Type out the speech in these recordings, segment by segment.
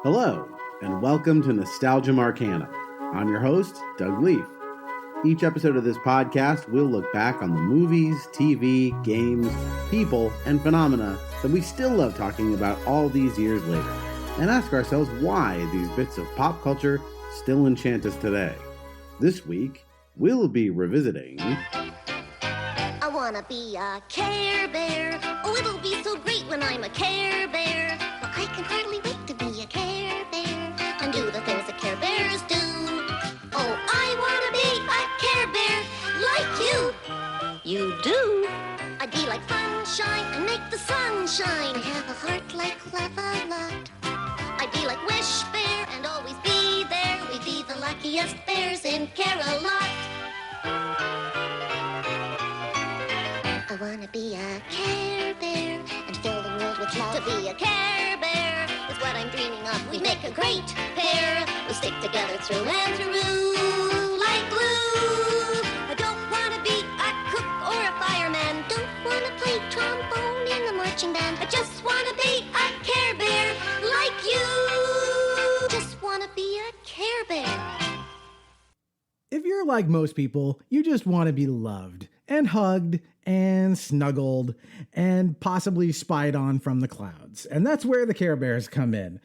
Hello, and welcome to Nostalgia Marcana. I'm your host, Doug Leaf. Each episode of this podcast, we'll look back on the movies, TV, games, people, and phenomena that we still love talking about all these years later, and ask ourselves why these bits of pop culture still enchant us today. This week, we'll be revisiting... I wanna be a Care Bear. Oh, it'll be so great when I'm a Care Bear. Well, I can hardly wait to be a Care Bear and do the things that Care Bears do. Oh, I wanna be a Care Bear like you. You do? I'd be like sunshine and make the sun shine. I have a heart like lava-lot. I'd be like Wish Bear and always be there. We'd be the luckiest bears in Care-a-Lot. I wanna be a Care Bear and fill the world with love. To be a Care Bear is what I'm dreaming of. We make a great pair. We stick together through and through like glue. I don't wanna be a cook or a fireman. Don't wanna play trombone in the marching band. I just wanna be a Care Bear like you. Just wanna be a Care Bear. If you're like most people, you just want to be loved and hugged and snuggled and possibly spied on from the clouds. And that's where the Care Bears come in.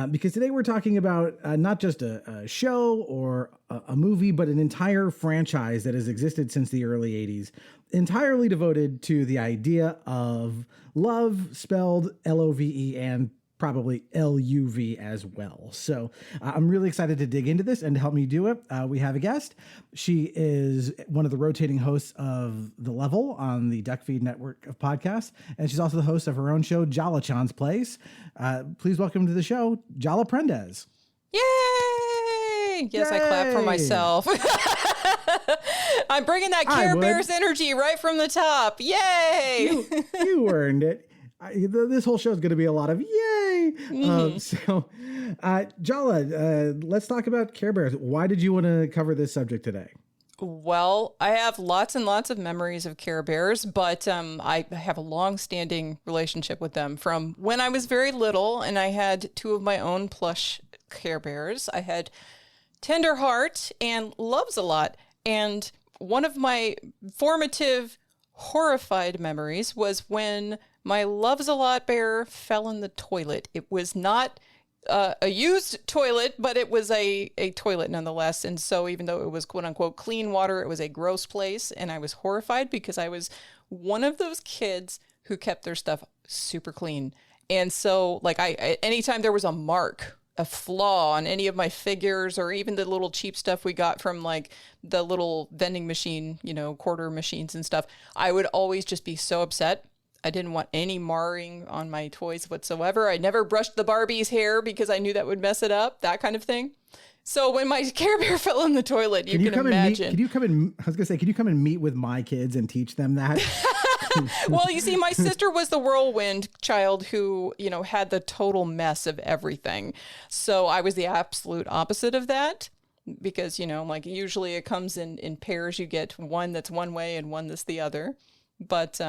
Because today we're talking about not just a show or a movie, but an entire franchise that has existed since the early 80s, entirely devoted to the idea of love, spelled L-O-V-E, and probably L-U-V as well. So I'm really excited to dig into this, and to help me do it, we have a guest. She is one of the rotating hosts of The Level on the Duck Feed network of podcasts, and she's also the host of her own show, Jala-Chan's Place. Please welcome to the show, Jala Prendes. Yay! Yes, I clap for myself. I'm bringing that Care Bears energy right from the top. Yay! You earned it. This whole show is going to be a lot of yay. Jala, let's talk about Care Bears. Why did you want to cover this subject today? Well, I have lots and lots of memories of Care Bears, but I have a long-standing relationship with them from when I was very little, and I had two of my own plush Care Bears. I had Tenderheart and Loves a Lot, and one of my formative, horrified memories was when my Loves a Lot bear fell in the toilet. It was not a used toilet, but it was a toilet nonetheless. And so even though it was quote unquote clean water, it was a gross place. And I was horrified because I was one of those kids who kept their stuff super clean. And so like anytime there was a mark, a flaw on any of my figures, or even the little cheap stuff we got from like the little vending machine, quarter machines and stuff, I would always just be so upset. I didn't want any marring on my toys whatsoever. I never brushed the Barbie's hair because I knew that would mess it up, that kind of thing. So when my Care Bear fell in the toilet, you can imagine. Can you come and meet with my kids and teach them that? Well, you see, my sister was the whirlwind child who, had the total mess of everything. So I was the absolute opposite of that because, usually it comes in pairs. You get one that's one way and one that's the other. But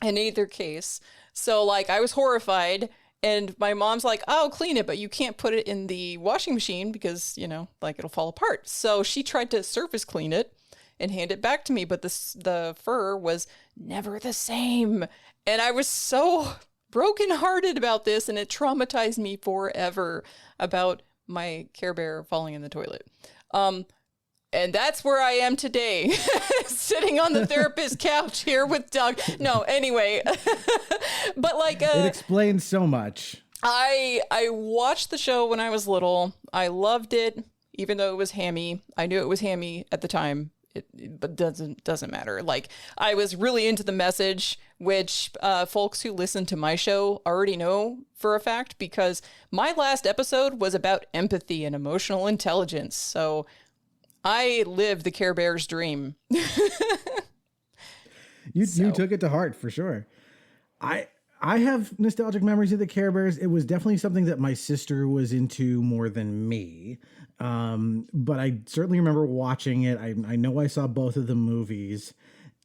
in either case, so I was horrified, and my mom's like, "Oh, clean it, but you can't put it in the washing machine because, it'll fall apart." So she tried to surface clean it and hand it back to me, but the fur was never the same. And I was so brokenhearted about this, and it traumatized me forever about my Care Bear falling in the toilet. And that's where I am today, sitting on the therapist couch here with Doug. No, anyway, but it explains so much. I watched the show when I was little. I loved it, even though it was hammy. I knew it was hammy at the time, but doesn't matter. I was really into the message, which folks who listen to my show already know for a fact, because my last episode was about empathy and emotional intelligence. So I lived the Care Bear's dream. You took it to heart for sure. I have nostalgic memories of the Care Bears. It was definitely something that my sister was into more than me. But I certainly remember watching it. I know I saw both of the movies.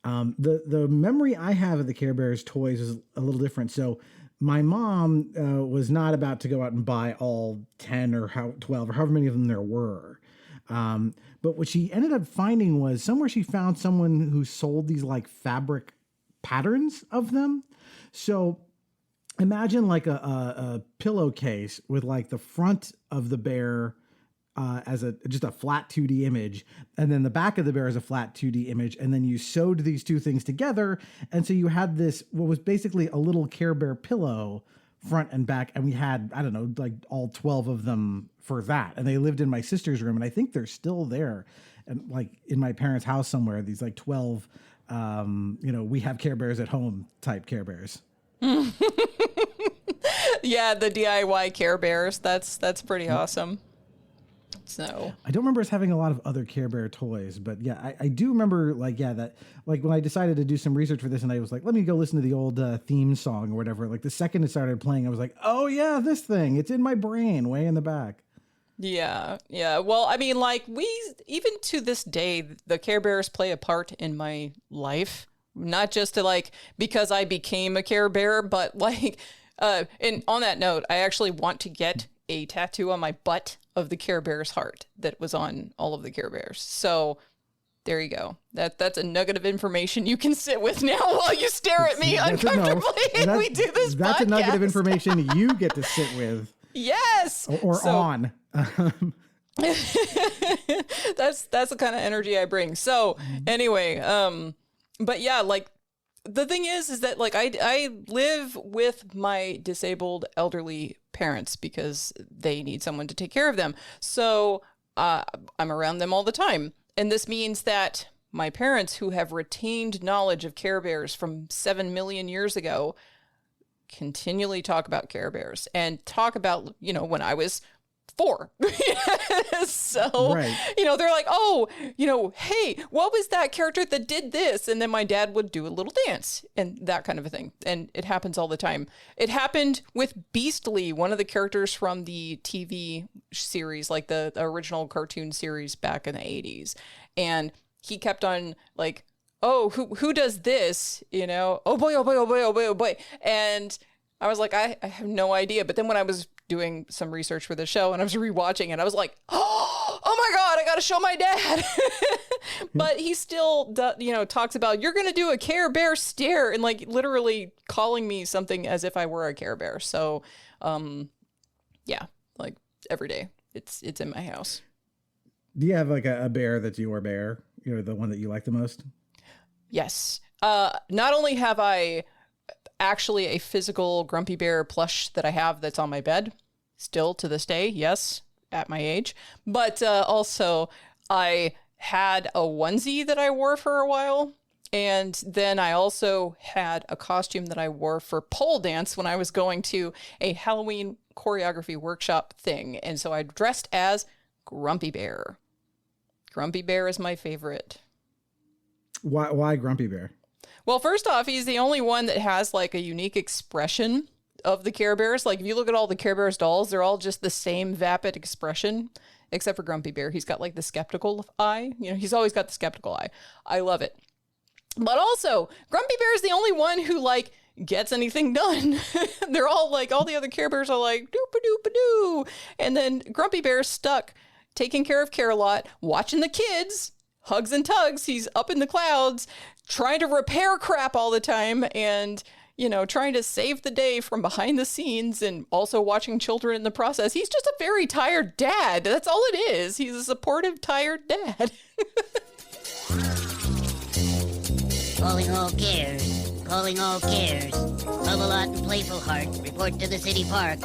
The memory I have of the Care Bears toys is a little different. So my mom was not about to go out and buy all 10 or 12 or however many of them there were. But what she ended up finding was somewhere she found someone who sold these like fabric patterns of them. So imagine like a pillowcase with like the front of the bear as just a flat 2D image, and then the back of the bear is a flat 2D image, and then you sewed these two things together, and so you had this what was basically a little Care Bear pillow front and back, and we had, I don't know, like all 12 of them for that, and they lived in my sister's room, and I think they're still there, and like in my parents' house somewhere, these like 12 we have Care Bears at home type Care Bears. Yeah, the DIY Care Bears, that's pretty awesome. So I don't remember us having a lot of other Care Bear toys, but yeah, I do remember that when I decided to do some research for this, and I was like, let me go listen to the old theme song or whatever. Like the second it started playing, I was like, oh yeah, this thing, it's in my brain, way in the back. Yeah. Well, I mean, like even to this day, the Care Bears play a part in my life, not just to like because I became a Care Bear, but like, and on that note, I actually want to get a tattoo on my butt of the Care Bear's heart that was on all of the Care Bears. So there you go. That's a nugget of information you can sit with now while you stare at me uncomfortably and we do this That's podcast. A nugget of information you get to sit with. Yes. Or on. That's the kind of energy I bring. So anyway, but yeah, like the thing is that like I live with my disabled elderly parents because they need someone to take care of them. So I'm around them all the time. And this means that my parents, who have retained knowledge of Care Bears from 7 million years ago, continually talk about Care Bears and talk about, when I was 4. So, right. They're like, oh, hey, what was that character that did this? And then my dad would do a little dance and that kind of a thing. And it happens all the time. It happened with Beastly, one of the characters from the TV series, like the original cartoon series back in the 80s. And he kept on like, oh, who does this? Oh boy, oh boy, oh boy, oh boy, oh boy. And I was like, I have no idea. But then when I was doing some research for the show and I was rewatching it, I was like, oh my God, I got to show my dad. But he still, talks about, you're going to do a Care Bear stare, and like literally calling me something as if I were a Care Bear. So, yeah, like every day it's in my house. Do you have like a bear that's your bear? The one that you like the most? Yes. Not only have I actually a physical Grumpy Bear plush that I have that's on my bed still to this day. Yes, at my age. But also I had a onesie that I wore for a while. And then I also had a costume that I wore for pole dance when I was going to a Halloween choreography workshop thing. And so I dressed as Grumpy Bear. Grumpy Bear is my favorite. Why Grumpy Bear? Well, first off, he's the only one that has like a unique expression of the Care Bears. Like if you look at all the Care Bears dolls, they're all just the same vapid expression, except for Grumpy Bear. He's got like the skeptical eye. He's always got the skeptical eye. I love it. But also, Grumpy Bear is the only one who like gets anything done. They're all like, all the other Care Bears are like, doop-a-doop-a-doo. And then Grumpy Bear's stuck taking care of Care-a-Lot, watching the kids, hugs and tugs. He's up in the clouds, trying to repair crap all the time and, trying to save the day from behind the scenes and also watching children in the process. He's just a very tired dad. That's all it is. He's a supportive, tired dad. Calling all cares. Calling all cares. Love-a-lot and Playful Heart report to the city park.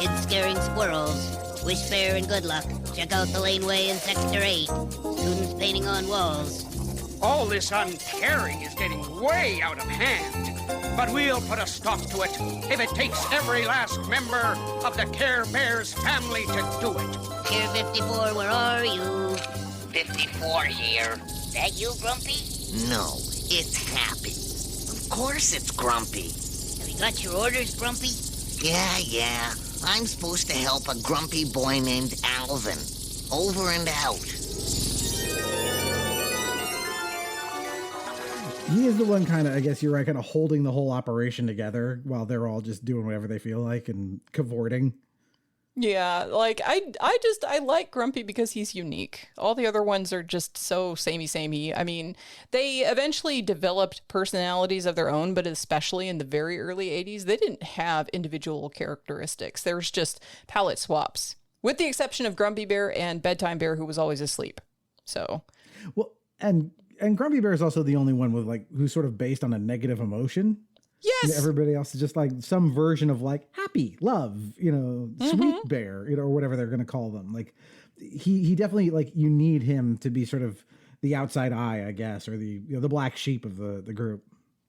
Kids scaring squirrels. Wish fair and good luck. Check out the laneway in Sector 8. Students painting on walls. All this uncaring is getting way out of hand. But we'll put a stop to it if it takes every last member of the Care Bears family to do it. Care 54, where are you? 54 here. That you, Grumpy? No, it's Happy. Of course it's Grumpy. Have you got your orders, Grumpy? Yeah. I'm supposed to help a grumpy boy named Alvin. Over and out. He is the one kind of, I guess you're right, kind of holding the whole operation together while they're all just doing whatever they feel like and cavorting. Yeah, like I like Grumpy because he's unique. All the other ones are just so samey. I mean, they eventually developed personalities of their own, but especially in the very early 80s, they didn't have individual characteristics. There was just palette swaps, with the exception of Grumpy Bear and Bedtime Bear, who was always asleep. So, well, and Grumpy Bear is also the only one with like who's sort of based on a negative emotion. Yes. You know, everybody else is just like some version of like happy, love, sweet bear, or whatever they're going to call them. Like he definitely, like, you need him to be sort of the outside eye, I guess, or the black sheep of the group.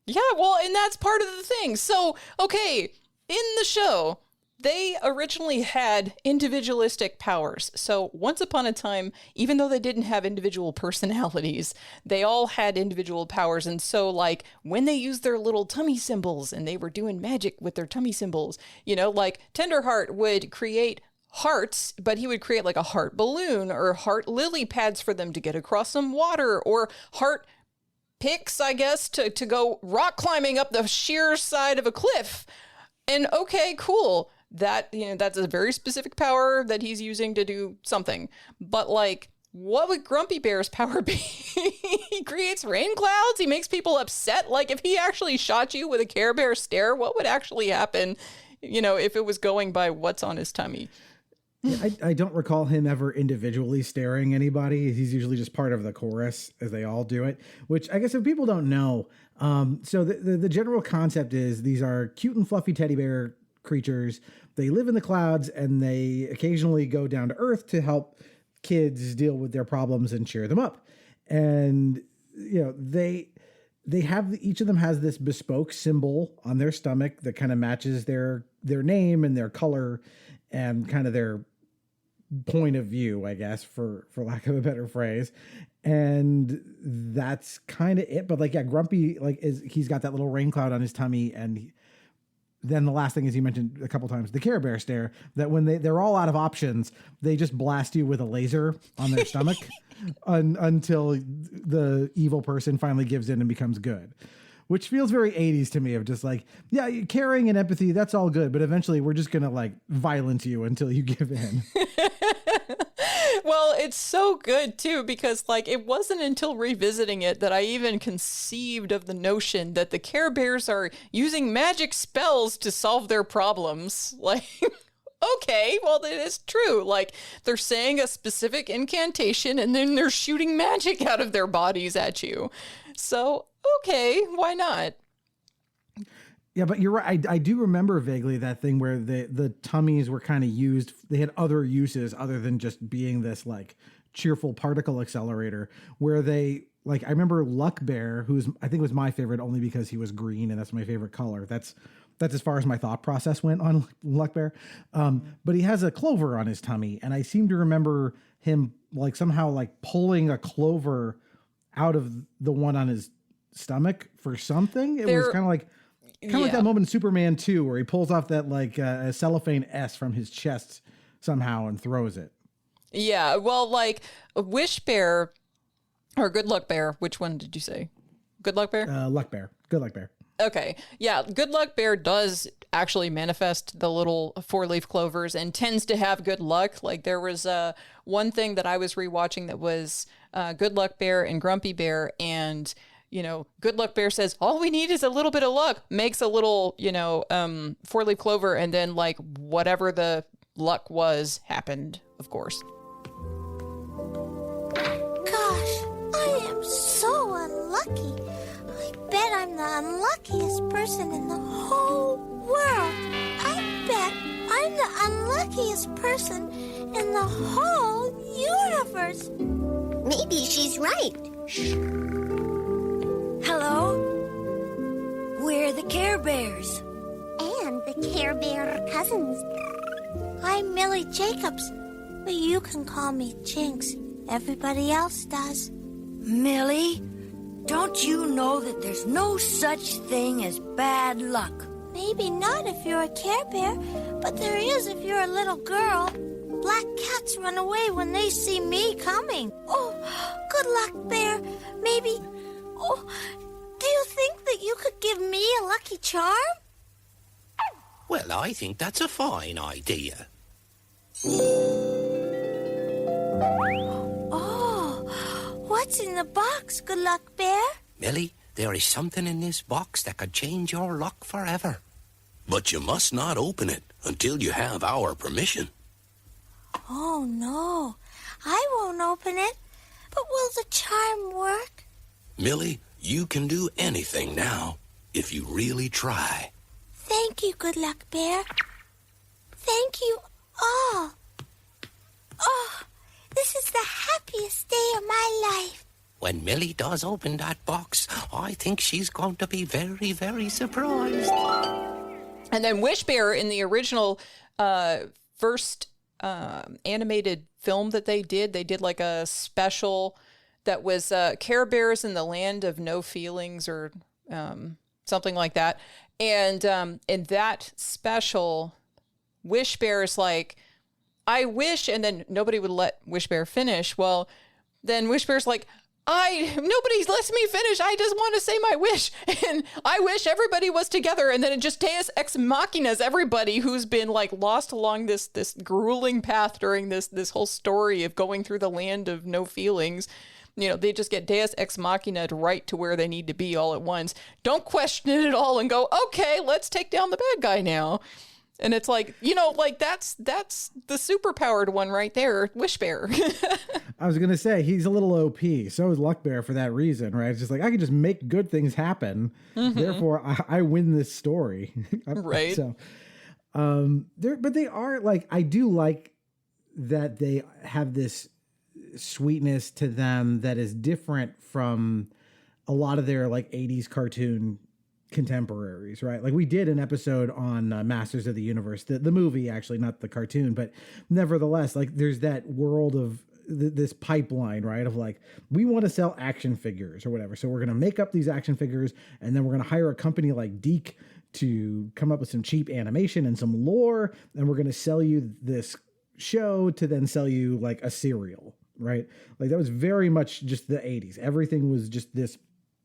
Yeah, well, and that's part of the thing. So, okay, in the show, they originally had individualistic powers. So once upon a time, even though they didn't have individual personalities, they all had individual powers. And so, like, when they used their little tummy symbols and they were doing magic with their tummy symbols, like Tenderheart would create hearts, but he would create like a heart balloon or heart lily pads for them to get across some water, or heart picks, I guess, to go rock climbing up the sheer side of a cliff. And okay, cool. That's a very specific power that he's using to do something. But like, what would Grumpy Bear's power be? He creates rain clouds. He makes people upset. Like, if he actually shot you with a Care Bear stare, what would actually happen, if it was going by what's on his tummy? Yeah, I don't recall him ever individually staring anybody. He's usually just part of the chorus as they all do it, which I guess if people don't know. So the general concept is these are cute and fluffy teddy bear creatures. They live in the clouds and they occasionally go down to earth to help kids deal with their problems and cheer them up. And, they have, each of them has this bespoke symbol on their stomach that kind of matches their name and their color and kind of their point of view, I guess, for lack of a better phrase. And that's kind of it. But like, yeah, Grumpy, like, he's got that little rain cloud on his tummy. And then the last thing is, you mentioned a couple times, the Care Bear stare, that when they're all out of options, they just blast you with a laser on their stomach until the evil person finally gives in and becomes good. Which feels very 80s to me, of just like, yeah, caring and empathy, that's all good, but eventually we're just going to like violence you until you give in. Well, it's so good too, because like, it wasn't until revisiting it that I even conceived of the notion that the Care Bears are using magic spells to solve their problems. Like, okay, well, that is true. Like, they're saying a specific incantation and then they're shooting magic out of their bodies at you. So, okay, why not? Yeah, but you're right. I do remember vaguely that thing where the tummies were kind of used. They had other uses other than just being this like cheerful particle accelerator, where they, like, I remember Luck Bear, I think was my favorite only because he was green and that's my favorite color. That's as far as my thought process went on Luck Bear. But he has a clover on his tummy, and I seem to remember him like somehow like pulling a clover out of the one on his stomach for something. It was kind of like that moment in Superman 2 where he pulls off that like a cellophane S from his chest somehow and throws it. Yeah, well, like Wish Bear or Good Luck Bear. Which one did you say? Good Luck Bear? Luck Bear. Good Luck Bear. Okay. Yeah, Good Luck Bear does actually manifest the little 4-leaf clovers and tends to have good luck. Like, there was one thing that I was rewatching that was Good Luck Bear and Grumpy Bear, and Good Luck Bear says, all we need is a little bit of luck, makes a little, 4-leaf clover, and then like whatever the luck was happened, of course. Gosh, I am so unlucky. I bet I'm the unluckiest person in the whole world. I bet I'm the unluckiest person in the whole universe. Maybe she's right. Hello? We're the Care Bears. And the Care Bear cousins. I'm Millie Jacobs, but you can call me Jinx. Everybody else does. Millie, don't you know that there's no such thing as bad luck? Maybe not if you're a Care Bear, but there is if you're a little girl. Black cats run away when they see me coming. Oh, Good Luck Bear, maybe... Oh, do lucky charm? Well, I think that's a fine idea. Oh, what's in the box, Good Luck Bear? Millie, there is something in this box that could change your luck forever. But you must not open it until you have our permission. Oh, no. I won't open it. But will the charm work? Millie, you can do anything now if you really try. Thank you, Good Luck Bear. Thank you all. Oh, this is the happiest day of my life. When Millie does open that box, I think she's going to be very, very surprised. And then Wish Bear in the original first animated film that they did like a special that was Care Bears in the Land of No Feelings or something like that. And in that special, Wish Bear's like, I wish, and then nobody would let Wish Bear finish. Well, then Wish Bear's like, nobody lets me finish. I just want to say my wish. And I wish everybody was together. And then it just deus ex machinas everybody who's been like lost along this grueling path during this whole story of going through the land of no feelings. You know, they just get deus ex machina'd right to where they need to be all at once. Don't question it at all and go, okay, let's take down the bad guy now. And it's like, you know, like that's the superpowered one right there, Wish Bear. I was going to say, he's a little OP. So is Luck Bear for that reason, right? It's just like, I can just make good things happen. Mm-hmm. Therefore, I win this story. Right. So, but they are like, I do like that they have this sweetness to them that is different from a lot of their like 80s cartoon contemporaries, right? Like we did an episode on Masters of the Universe, the movie, actually, not the cartoon, but nevertheless, like there's that world of this pipeline, right? Of like, we want to sell action figures or whatever. So we're going to make up these action figures and then we're going to hire a company like Deke to come up with some cheap animation and some lore. And we're going to sell you this show to then sell you like a cereal, right? Like that was very much just the 80s. Everything was just this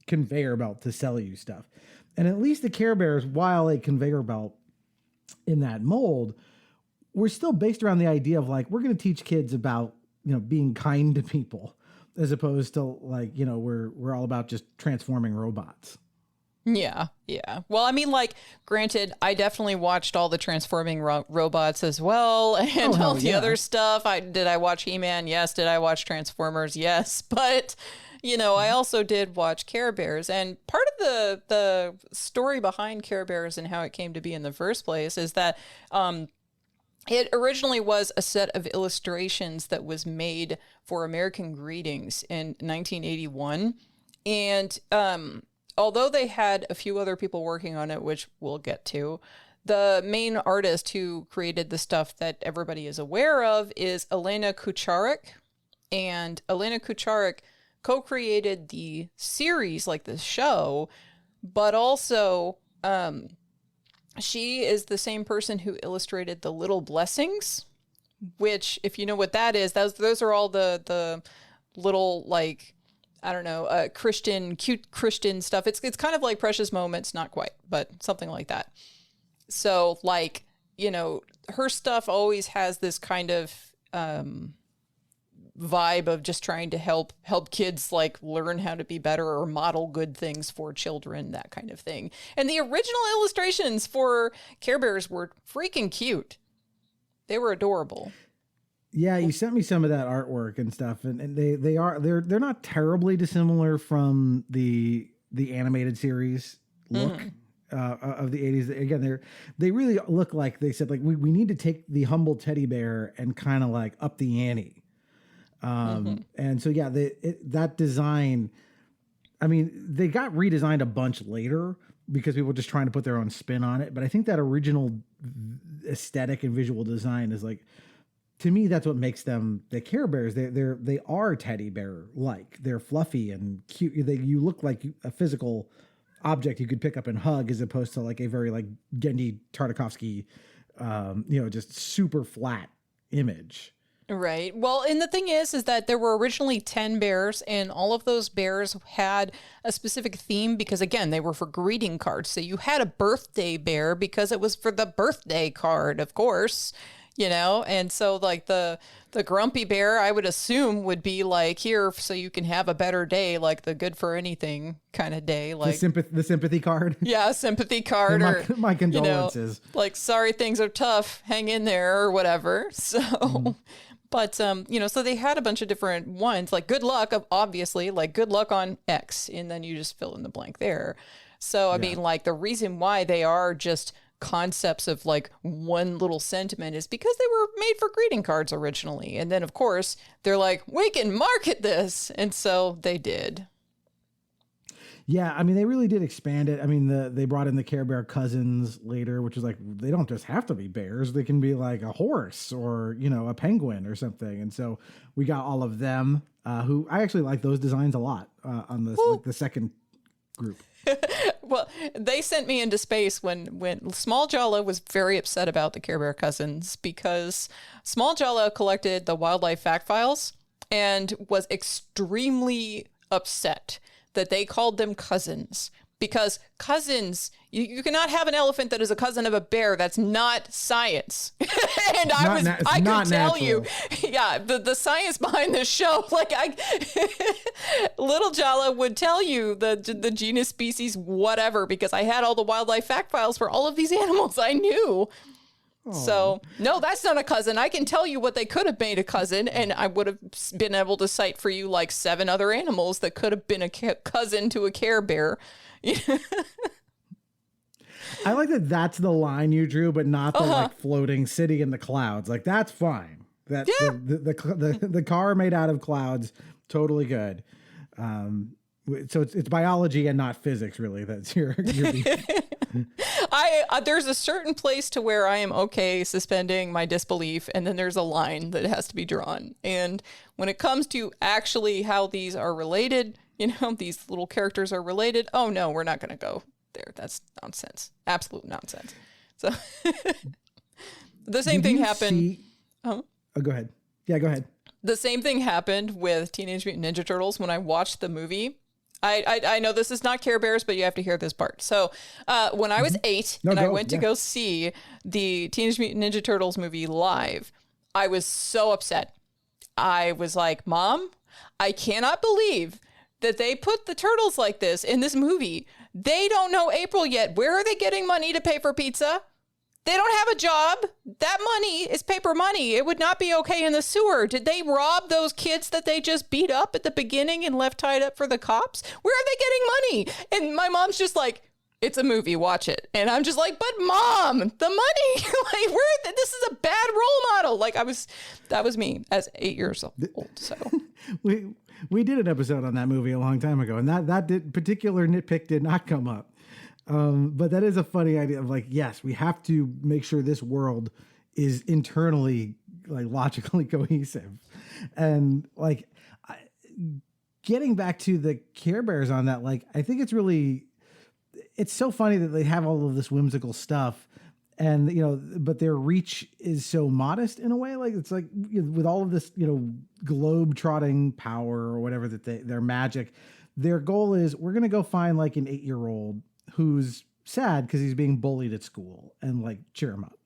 conveyor belt to sell you stuff. And at least the Care Bears, while a conveyor belt in that mold, we're still based around the idea of like, we're going to teach kids about, you know, being kind to people as opposed to like, you know, we're all about just transforming robots. Yeah. Yeah. Well, I mean, like, granted, I definitely watched all the transforming robots as well and all the other stuff. Did I watch He-Man? Yes. Did I watch Transformers? Yes. But, you know, I also did watch Care Bears. And part of the story behind Care Bears and how it came to be in the first place is that it originally was a set of illustrations that was made for American Greetings in 1981. And although they had a few other people working on it, which we'll get to, the main artist who created the stuff that everybody is aware of is Elena Kucharik. And Elena Kucharik co-created the series, like the show, but also she is the same person who illustrated The Little Blessings, which, if you know what that is, those are all the little, like, I don't know, cute Christian stuff. It's kind of like Precious Moments, not quite, but something like that. So, like, you know, her stuff always has this kind of vibe of just trying to help kids like learn how to be better or model good things for children, that kind of thing. And the original illustrations for Care Bears were freaking cute. They were adorable. Yeah, you sent me some of that artwork and stuff, and they're not terribly dissimilar from the animated series look of the 80s. Again, they really look like, they said, like, we need to take the humble teddy bear and kind of like up the ante. And so, yeah, that design, I mean, they got redesigned a bunch later because people were just trying to put their own spin on it. But I think that original aesthetic and visual design is like, to me, that's what makes them the Care Bears. They are teddy bear like. They're fluffy and cute. You look like a physical object you could pick up and hug, as opposed to like a very like Gendy Tartakovsky, just super flat image. Right. Well, and the thing is that there were originally 10 bears, and all of those bears had a specific theme because, again, they were for greeting cards. So you had a birthday bear because it was for the birthday card, of course, and so like the grumpy bear, I would assume, would be like, here so you can have a better day, like the good for anything kind of day, like the sympathy card. Yeah, sympathy card, or my condolences. Like, sorry, things are tough, hang in there, or whatever. So but so they had a bunch of different ones, like good luck, obviously, like good luck on X, and then you just fill in the blank there. So I mean, like, the reason why they are just concepts of like one little sentiment is because they were made for greeting cards originally. And then, of course, they're like, we can market this. And so they did. Yeah, I mean, they really did expand it. I mean, they brought in the Care Bear cousins later, which is like, they don't just have to be bears. They can be like a horse or, a penguin or something. And so we got all of them, who I actually like those designs a lot on the second group. Well, they sent me into space when Small Jala was very upset about the Care Bear cousins because Small Jala collected the wildlife fact files and was extremely upset that they called them cousins, because cousins, you cannot have an elephant that is a cousin of a bear. That's not science. And I could tell you, yeah, the science behind this show, like Little Jala would tell you the genus, species, whatever, because I had all the wildlife fact files for all of these animals I knew. Aww. So, no, that's not a cousin. I can tell you what they could have made a cousin, and I would have been able to cite for you like 7 other animals that could have been a cousin to a Care Bear. I like that that's the line you drew, but not the like floating city in the clouds. Like, that's fine. That the car made out of clouds, totally good. So it's biology and not physics, really. That's your there's a certain place to where I am okay suspending my disbelief, and then there's a line that has to be drawn. And when it comes to actually how these are related, these little characters are related, oh no, we're not going to go there. That's nonsense. Absolute nonsense. So the same thing happened. Oh, go ahead. Yeah, go ahead. The same thing happened with Teenage Mutant Ninja Turtles when I watched the movie. I know this is not Care Bears, but you have to hear this part. So when I was 8 I went to go see the Teenage Mutant Ninja Turtles movie live, I was so upset. I was like, Mom, I cannot believe that they put the turtles like this in this movie. They don't know April yet. Where are they getting money to pay for pizza? They don't have a job. That money is paper money. It would not be okay in the sewer. Did they rob those kids that they just beat up at the beginning and left tied up for the cops? Where are they getting money? And my mom's just like, it's a movie, watch it. And I'm just like, but Mom, the money, like, this is a bad role model. Like, that was me as 8 years old. So we did an episode on that movie a long time ago, and that particular nitpick did not come up. But that is a funny idea of like, yes, we have to make sure this world is internally, like, logically cohesive. And like, getting back to the Care Bears on that, like, I think it's so funny that they have all of this whimsical stuff, and, but their reach is so modest in a way. Like, it's like, with all of this, globe trotting power or whatever, that their magic, their goal is, we're going to go find like an 8-year-old who's sad because he's being bullied at school, and like cheer him up.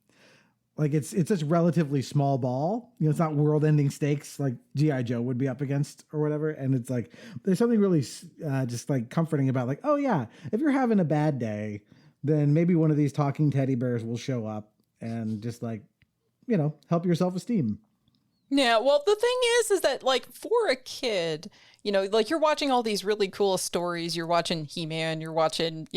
Like, it's such relatively small ball, it's not world ending stakes like G.I. Joe would be up against or whatever. And it's like, there's something really just like comforting about like, oh yeah, if you're having a bad day, then maybe one of these talking teddy bears will show up and just like, help your self-esteem. Yeah, well, the thing is that, like, for a kid, like, you're watching all these really cool stories. You're watching He-Man, you're watching,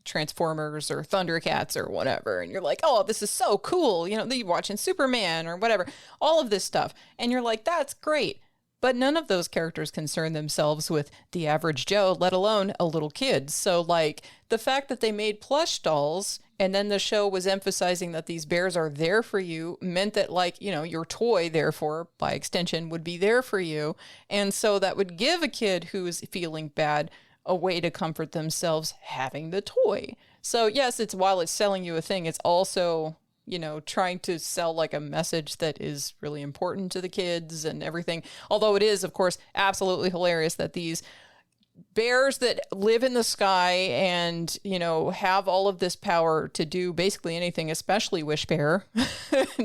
Transformers or Thundercats or whatever. And you're like, oh, this is so cool. You're watching Superman or whatever, all of this stuff. And you're like, that's great. But none of those characters concern themselves with the average Joe, let alone a little kid. So, like, the fact that they made plush dolls, and then the show was emphasizing that these bears are there for you, meant that, like, your toy, therefore, by extension, would be there for you. And so that would give a kid who is feeling bad a way to comfort themselves having the toy. So, yes, while it's selling you a thing, it's also trying to sell like a message that is really important to the kids and everything. Although it is, of course, absolutely hilarious that these bears that live in the sky and, have all of this power to do basically anything, especially Wish Bear,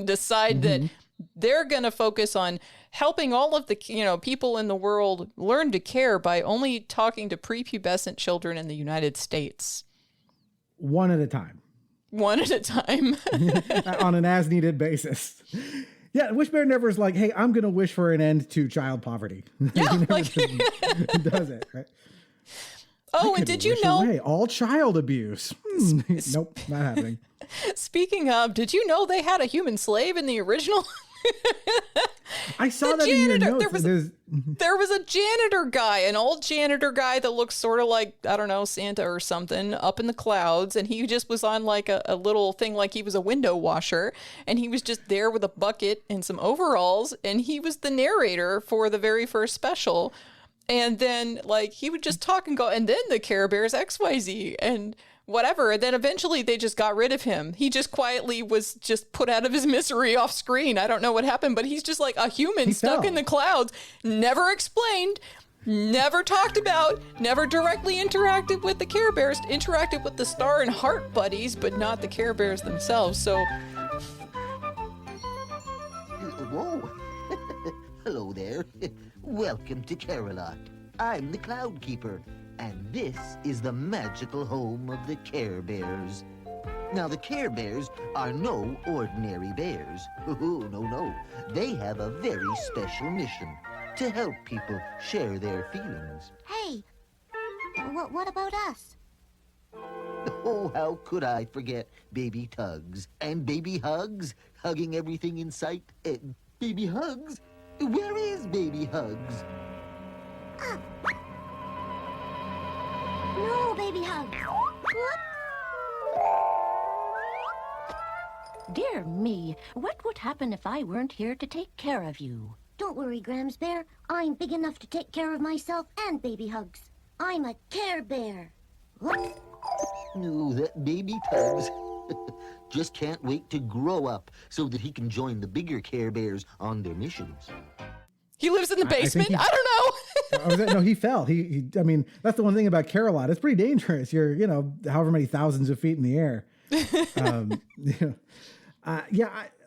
decide that they're going to focus on helping all of the, people in the world learn to care by only talking to prepubescent children in the United States. One at a time. On an as-needed basis. Yeah, Wish Bear never is like, hey, I'm going to wish for an end to child poverty. Yeah, does it, right? Oh, and did you know? Away all child abuse. Nope, not happening. Speaking of, did you know they had a human slave in the original? I saw that in your notes. There was a janitor guy, an old janitor guy that looks sort of like, I don't know, Santa or something up in the clouds. And he just was on like a little thing like he was a window washer. And he was just there with a bucket and some overalls. And he was the narrator for the very first special. And then like he would just talk and go, and then the Care Bears XYZ and whatever. And then eventually they just got rid of him. He just quietly was just put out of his misery off screen. I don't know what happened, but he's just like a human stuck in the clouds, never explained, never talked about, never directly interacted with the Care Bears, interacted with the Star and Heart buddies, but not the Care Bears themselves. So. Whoa. Hello there. Welcome to Carolot. I'm the Cloud Keeper. And this is the magical home of the Care Bears. Now, the Care Bears are no ordinary bears. Oh, no. They have a very special mission to help people share their feelings. Hey, what about us? Oh, how could I forget Baby Tugs and Baby Hugs, hugging everything in sight. Baby Hugs? Where is Baby Hugs? No, Baby Hug. What? Dear me, what would happen if I weren't here to take care of you? Don't worry, Grams Bear. I'm big enough to take care of myself and Baby Hugs. I'm a Care Bear. What? No, that Baby Tugs just can't wait to grow up so that he can join the bigger Care Bears on their missions. He lives in the basement? I don't know. No, he fell. I mean, that's the one thing about Carolot. It's pretty dangerous. You're, however many thousands of feet in the air. I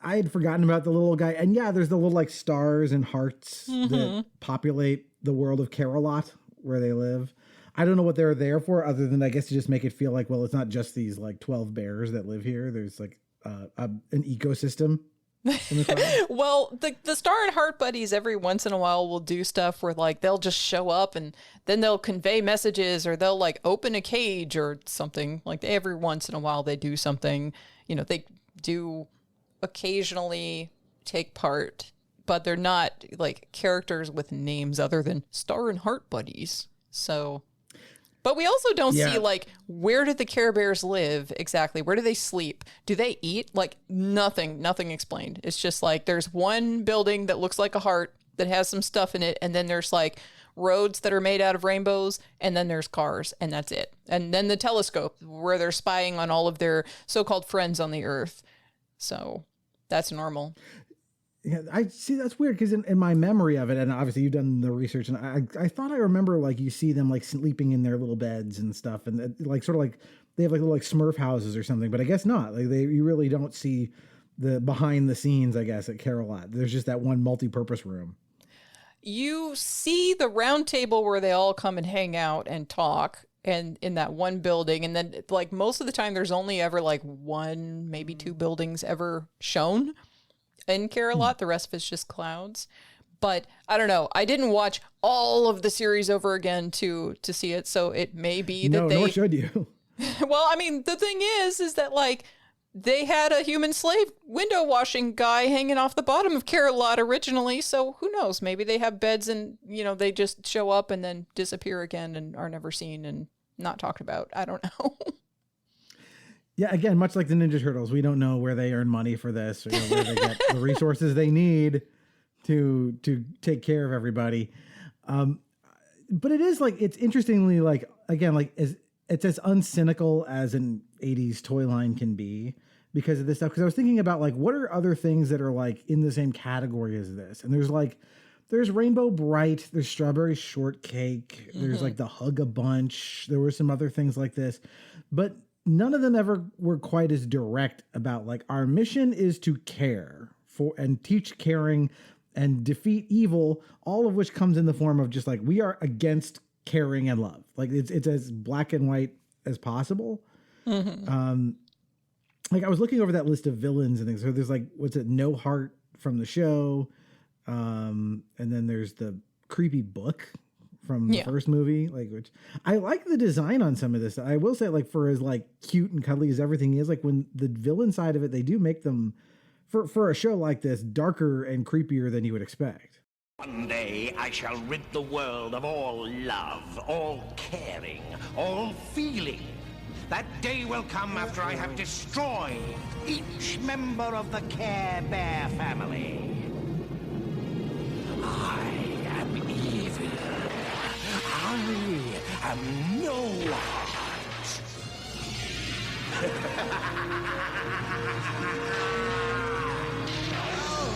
had forgotten about the little guy. And yeah, there's the little like stars and hearts that populate the world of Carolot where they live. I don't know what they're there for other than I guess to just make it feel like, well, it's not just these like 12 bears that live here. There's like an ecosystem. Well, the Star and Heart buddies every once in a while will do stuff where like they'll just show up and then they'll convey messages or they'll like open a cage or something. Like every once in a while they do something. They do occasionally take part, but they're not like characters with names other than Star and Heart buddies. So. But we also don't see, like, where do the Care Bears live exactly? Where do they sleep? Do they eat? Like, nothing explained. It's just like there's one building that looks like a heart that has some stuff in it. And then there's, like, roads that are made out of rainbows. And then there's cars. And that's it. And then the telescope where they're spying on all of their so-called friends on the Earth. So that's normal. Yeah, I see. That's weird because in my memory of it, and obviously you've done the research, and I thought I remember like you see them like sleeping in their little beds and stuff, and like sort of like they have like little like Smurf houses or something. But I guess not. Like you really don't see the behind the scenes. I guess at Carolot, there's just that one multi-purpose room. You see the round table where they all come and hang out and talk, and in that one building, and then like most of the time, there's only ever like one, maybe two buildings ever shown. In Carolot, the rest of it's just clouds. But I don't know. I didn't watch all of the series over again to see it, so it may be that nor should you. Well, I mean, the thing is that like they had a human slave window washing guy hanging off the bottom of Carolot originally, so who knows? Maybe they have beds and they just show up and then disappear again and are never seen and not talked about. I don't know. Yeah, again, much like the Ninja Turtles, we don't know where they earn money for this, or where they get the resources they need to take care of everybody. But it is like, it's interestingly like, again, like it's as uncynical as an 80s toy line can be. because of this stuff. Because I was thinking about like, what are other things that are like in the same category as this? And there's Rainbow Bright, there's Strawberry Shortcake, there's like the Hug-a-Bunch. There were some other things like this, but none of them ever were quite as direct about like, our mission is to care for and teach caring and defeat evil, all of which comes in the form of just like, we are against caring and love. Like it's as black and white as possible. Like I was looking over that list of villains and things. So there's like, what's it? No Heart from the show. And then there's the creepy book from the first movie, like, which I like the design on some of this. I will say, like, for as like cute and cuddly as everything is, like when the villain side of it, they do make them for a show like this darker and creepier than you would expect. One day I shall rid the world of all love, all caring, all feeling. That day will come after I have destroyed each member of the Care Bear family. I am evil. I am no heart.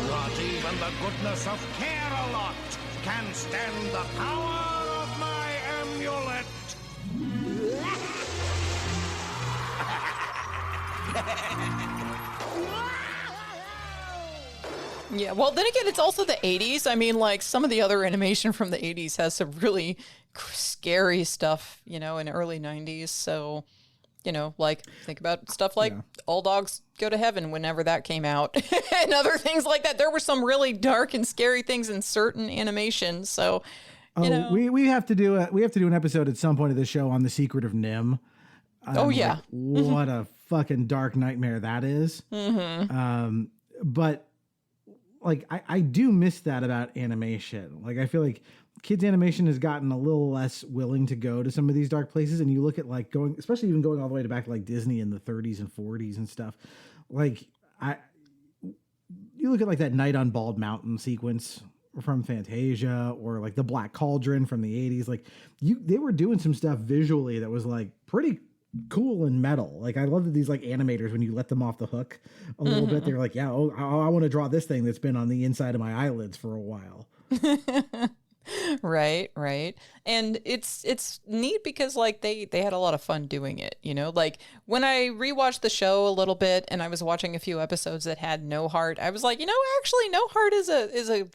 Not even the goodness of Care-a-Lot can stand the power of my amulet. Yeah, well, then again, it's also the 80s. I mean, like, some of the other animation from the 80s has some really scary stuff, you know, in the early 90s. So, you know, like, think about stuff like All Dogs Go to Heaven whenever that came out and other things like that. There were some really dark and scary things in certain animations. So, you know. We have to do an episode at some point of this show on The Secret of Nim. Yeah. Like, what a fucking dark nightmare that is. But like, I do miss that about animation. Like, I feel like kids animation has gotten a little less willing to go to some of these dark places. And you look at like especially even going all the way to back to like Disney in the 30s and 40s and stuff. Like you look at like that Night on Bald Mountain sequence from Fantasia, or like the Black Cauldron from the 80s. Like they were doing some stuff visually that was like pretty cool and metal. Like I love that these like animators, when you let them off the hook a little bit, they're like, yeah, I want to draw this thing that's been on the inside of my eyelids for a while. Right. And it's neat because like they had a lot of fun doing it, you know? Like when I rewatched the show a little bit and I was watching a few episodes that had No Heart, I was like, you know, actually No Heart is a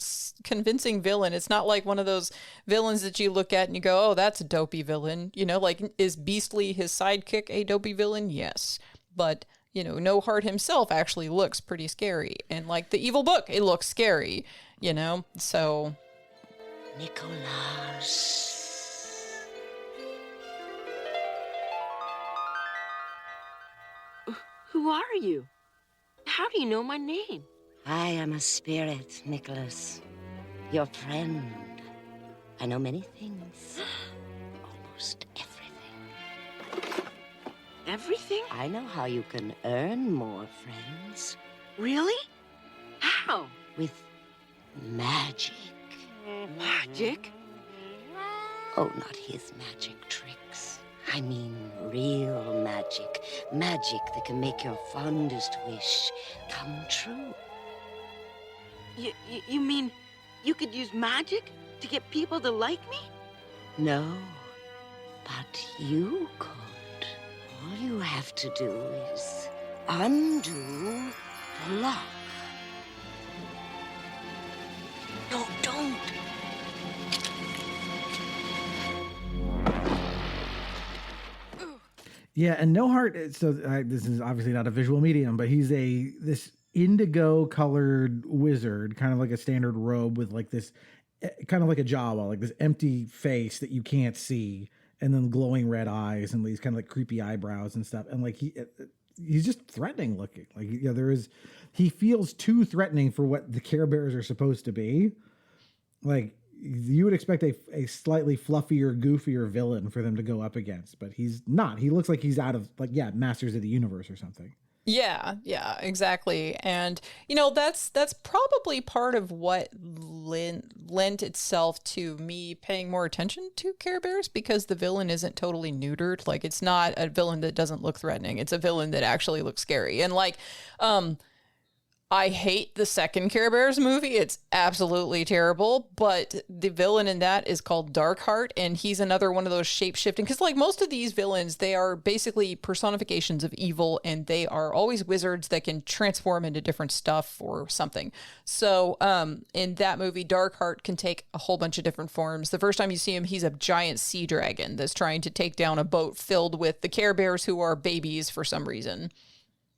convincing villain. It's not like one of those villains that you look at and you go, oh, that's a dopey villain. You know, like, is Beastly, his sidekick, a dopey villain? Yes. But, you know, No Heart himself actually looks pretty scary. And like the evil book, it looks scary, you know? So Nicholas. Who are you? How do you know my name? I am a spirit, Nicholas. Your friend. I know many things. Almost everything. Everything? I know how you can earn more friends. Really? How? With magic. Magic? Oh, not his magic tricks. I mean real magic. Magic that can make your fondest wish come true. You mean you could use magic to get people to like me? No, but you could. All you have to do is undo the lock. No, don't. Yeah, and No Heart. So this is obviously not a visual medium, but he's this indigo colored wizard, kind of like a standard robe with like this, kind of like a Jawa, like this empty face that you can't see, and then glowing red eyes and these kind of like creepy eyebrows and stuff. And like he's just threatening looking. Like, yeah, he feels too threatening for what the Care Bears are supposed to be. Like, you would expect a slightly fluffier, goofier villain for them to go up against, but he's not. He looks like he's out of, like, Masters of the Universe or something. Yeah, exactly. And, that's probably part of what lent itself to me paying more attention to Care Bears, because the villain isn't totally neutered. Like, it's not a villain that doesn't look threatening. It's a villain that actually looks scary. And I hate the second Care Bears movie. It's absolutely terrible. But the villain in that is called Darkheart, and he's another one of those shape-shifting. Because most of these villains, they are basically personifications of evil, and they are always wizards that can transform into different stuff or something. So in that movie, Darkheart can take a whole bunch of different forms. The first time you see him, he's a giant sea dragon that's trying to take down a boat filled with the Care Bears, who are babies for some reason.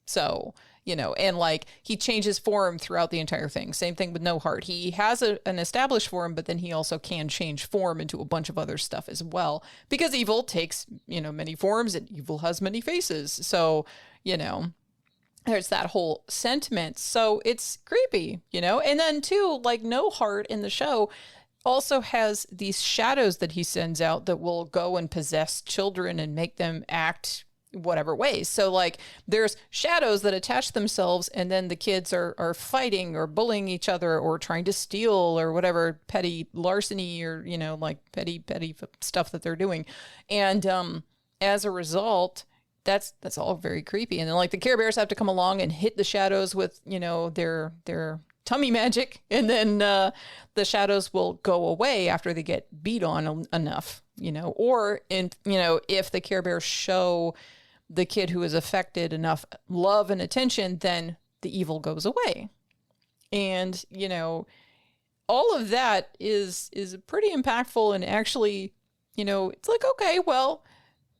So... and he changes form throughout the entire thing. Same thing with No Heart. He has an established form, but then he also can change form into a bunch of other stuff as well. Because evil takes, many forms, and evil has many faces. So, there's that whole sentiment. So it's creepy, And then too, No Heart in the show also has these shadows that he sends out that will go and possess children and make them act whatever ways. So there's shadows that attach themselves, and then the kids are fighting or bullying each other or trying to steal or whatever petty larceny or petty stuff that they're doing. And as a result, that's all very creepy. And then the Care Bears have to come along and hit the shadows with their tummy magic, and then the shadows will go away after they get beat on enough, or if the Care Bears show the kid who is affected enough love and attention, then the evil goes away. And, all of that is pretty impactful, and actually, it's okay, well,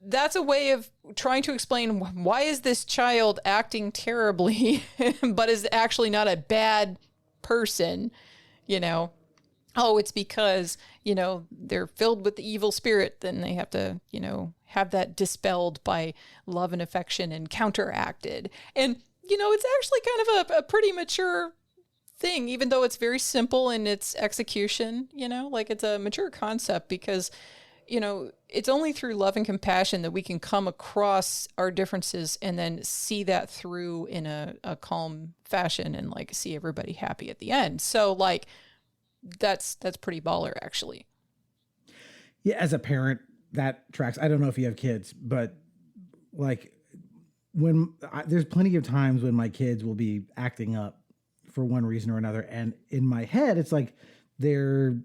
that's a way of trying to explain why is this child acting terribly, but is actually not a bad person, Oh, it's because, they're filled with the evil spirit, then they have to, have that dispelled by love and affection and counteracted. And, it's actually kind of a pretty mature thing, even though it's very simple in its execution, it's a mature concept because, it's only through love and compassion that we can come across our differences and then see that through in a calm fashion and see everybody happy at the end. So that's pretty baller, actually. Yeah, as a parent, that tracks. I don't know if you have kids, but there's plenty of times when my kids will be acting up for one reason or another, and in my head, it's they're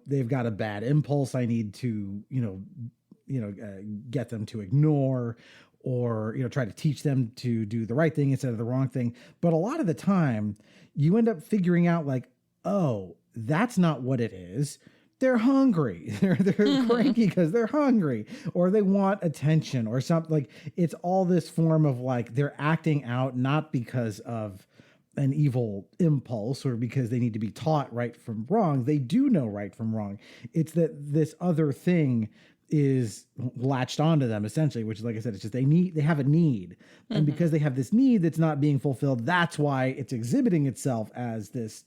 they've got a bad impulse I need to get them to ignore, or try to teach them to do the right thing instead of the wrong thing. But a lot of the time, you end up figuring out oh, that's not what it is. They're hungry. They're cranky because they're hungry, or they want attention or something. It's all this form of they're acting out not because of an evil impulse or because they need to be taught right from wrong. They do know right from wrong. It's that this other thing is latched onto them essentially, which is, like I said, it's just they have a need. And because they have this need that's not being fulfilled, that's why it's exhibiting itself as this,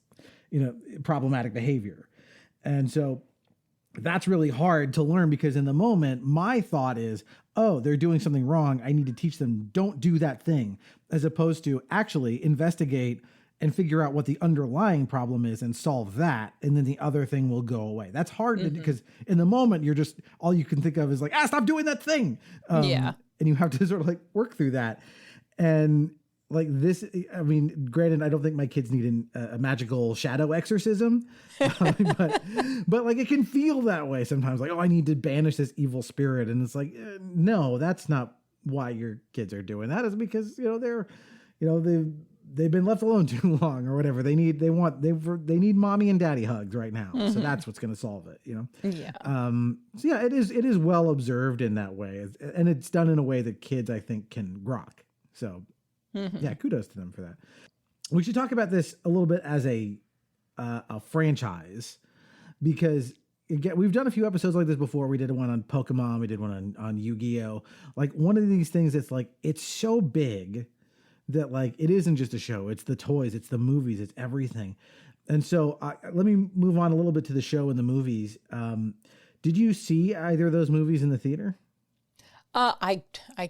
problematic behavior. And so that's really hard to learn, because in the moment, my thought is, oh, they're doing something wrong. I need to teach them, don't do that thing, as opposed to actually investigate and figure out what the underlying problem is and solve that. And then the other thing will go away. That's hard to do, because in the moment, you're just, all you can think of is stop doing that thing. And you have to sort of work through that. And this, I mean, granted, I don't think my kids need a magical shadow exorcism, but it can feel that way sometimes. Oh, I need to banish this evil spirit. And it's no, that's not why your kids are doing that. Is because, they're, they've been left alone too long or whatever. They need mommy and daddy hugs right now. So that's what's going to solve it, Yeah. So yeah, it is well observed in that way. And it's done in a way that kids, I think, can rock. So yeah, kudos to them for that. We should talk about this a little bit as a franchise, because again, we've done a few episodes like this before. We did one on Pokemon. We did one on Yu-Gi-Oh! One of these things that's it's so big that it isn't just a show. It's the toys, it's the movies, it's everything. And so let me move on a little bit to the show and the movies. Did you see either of those movies in the theater? I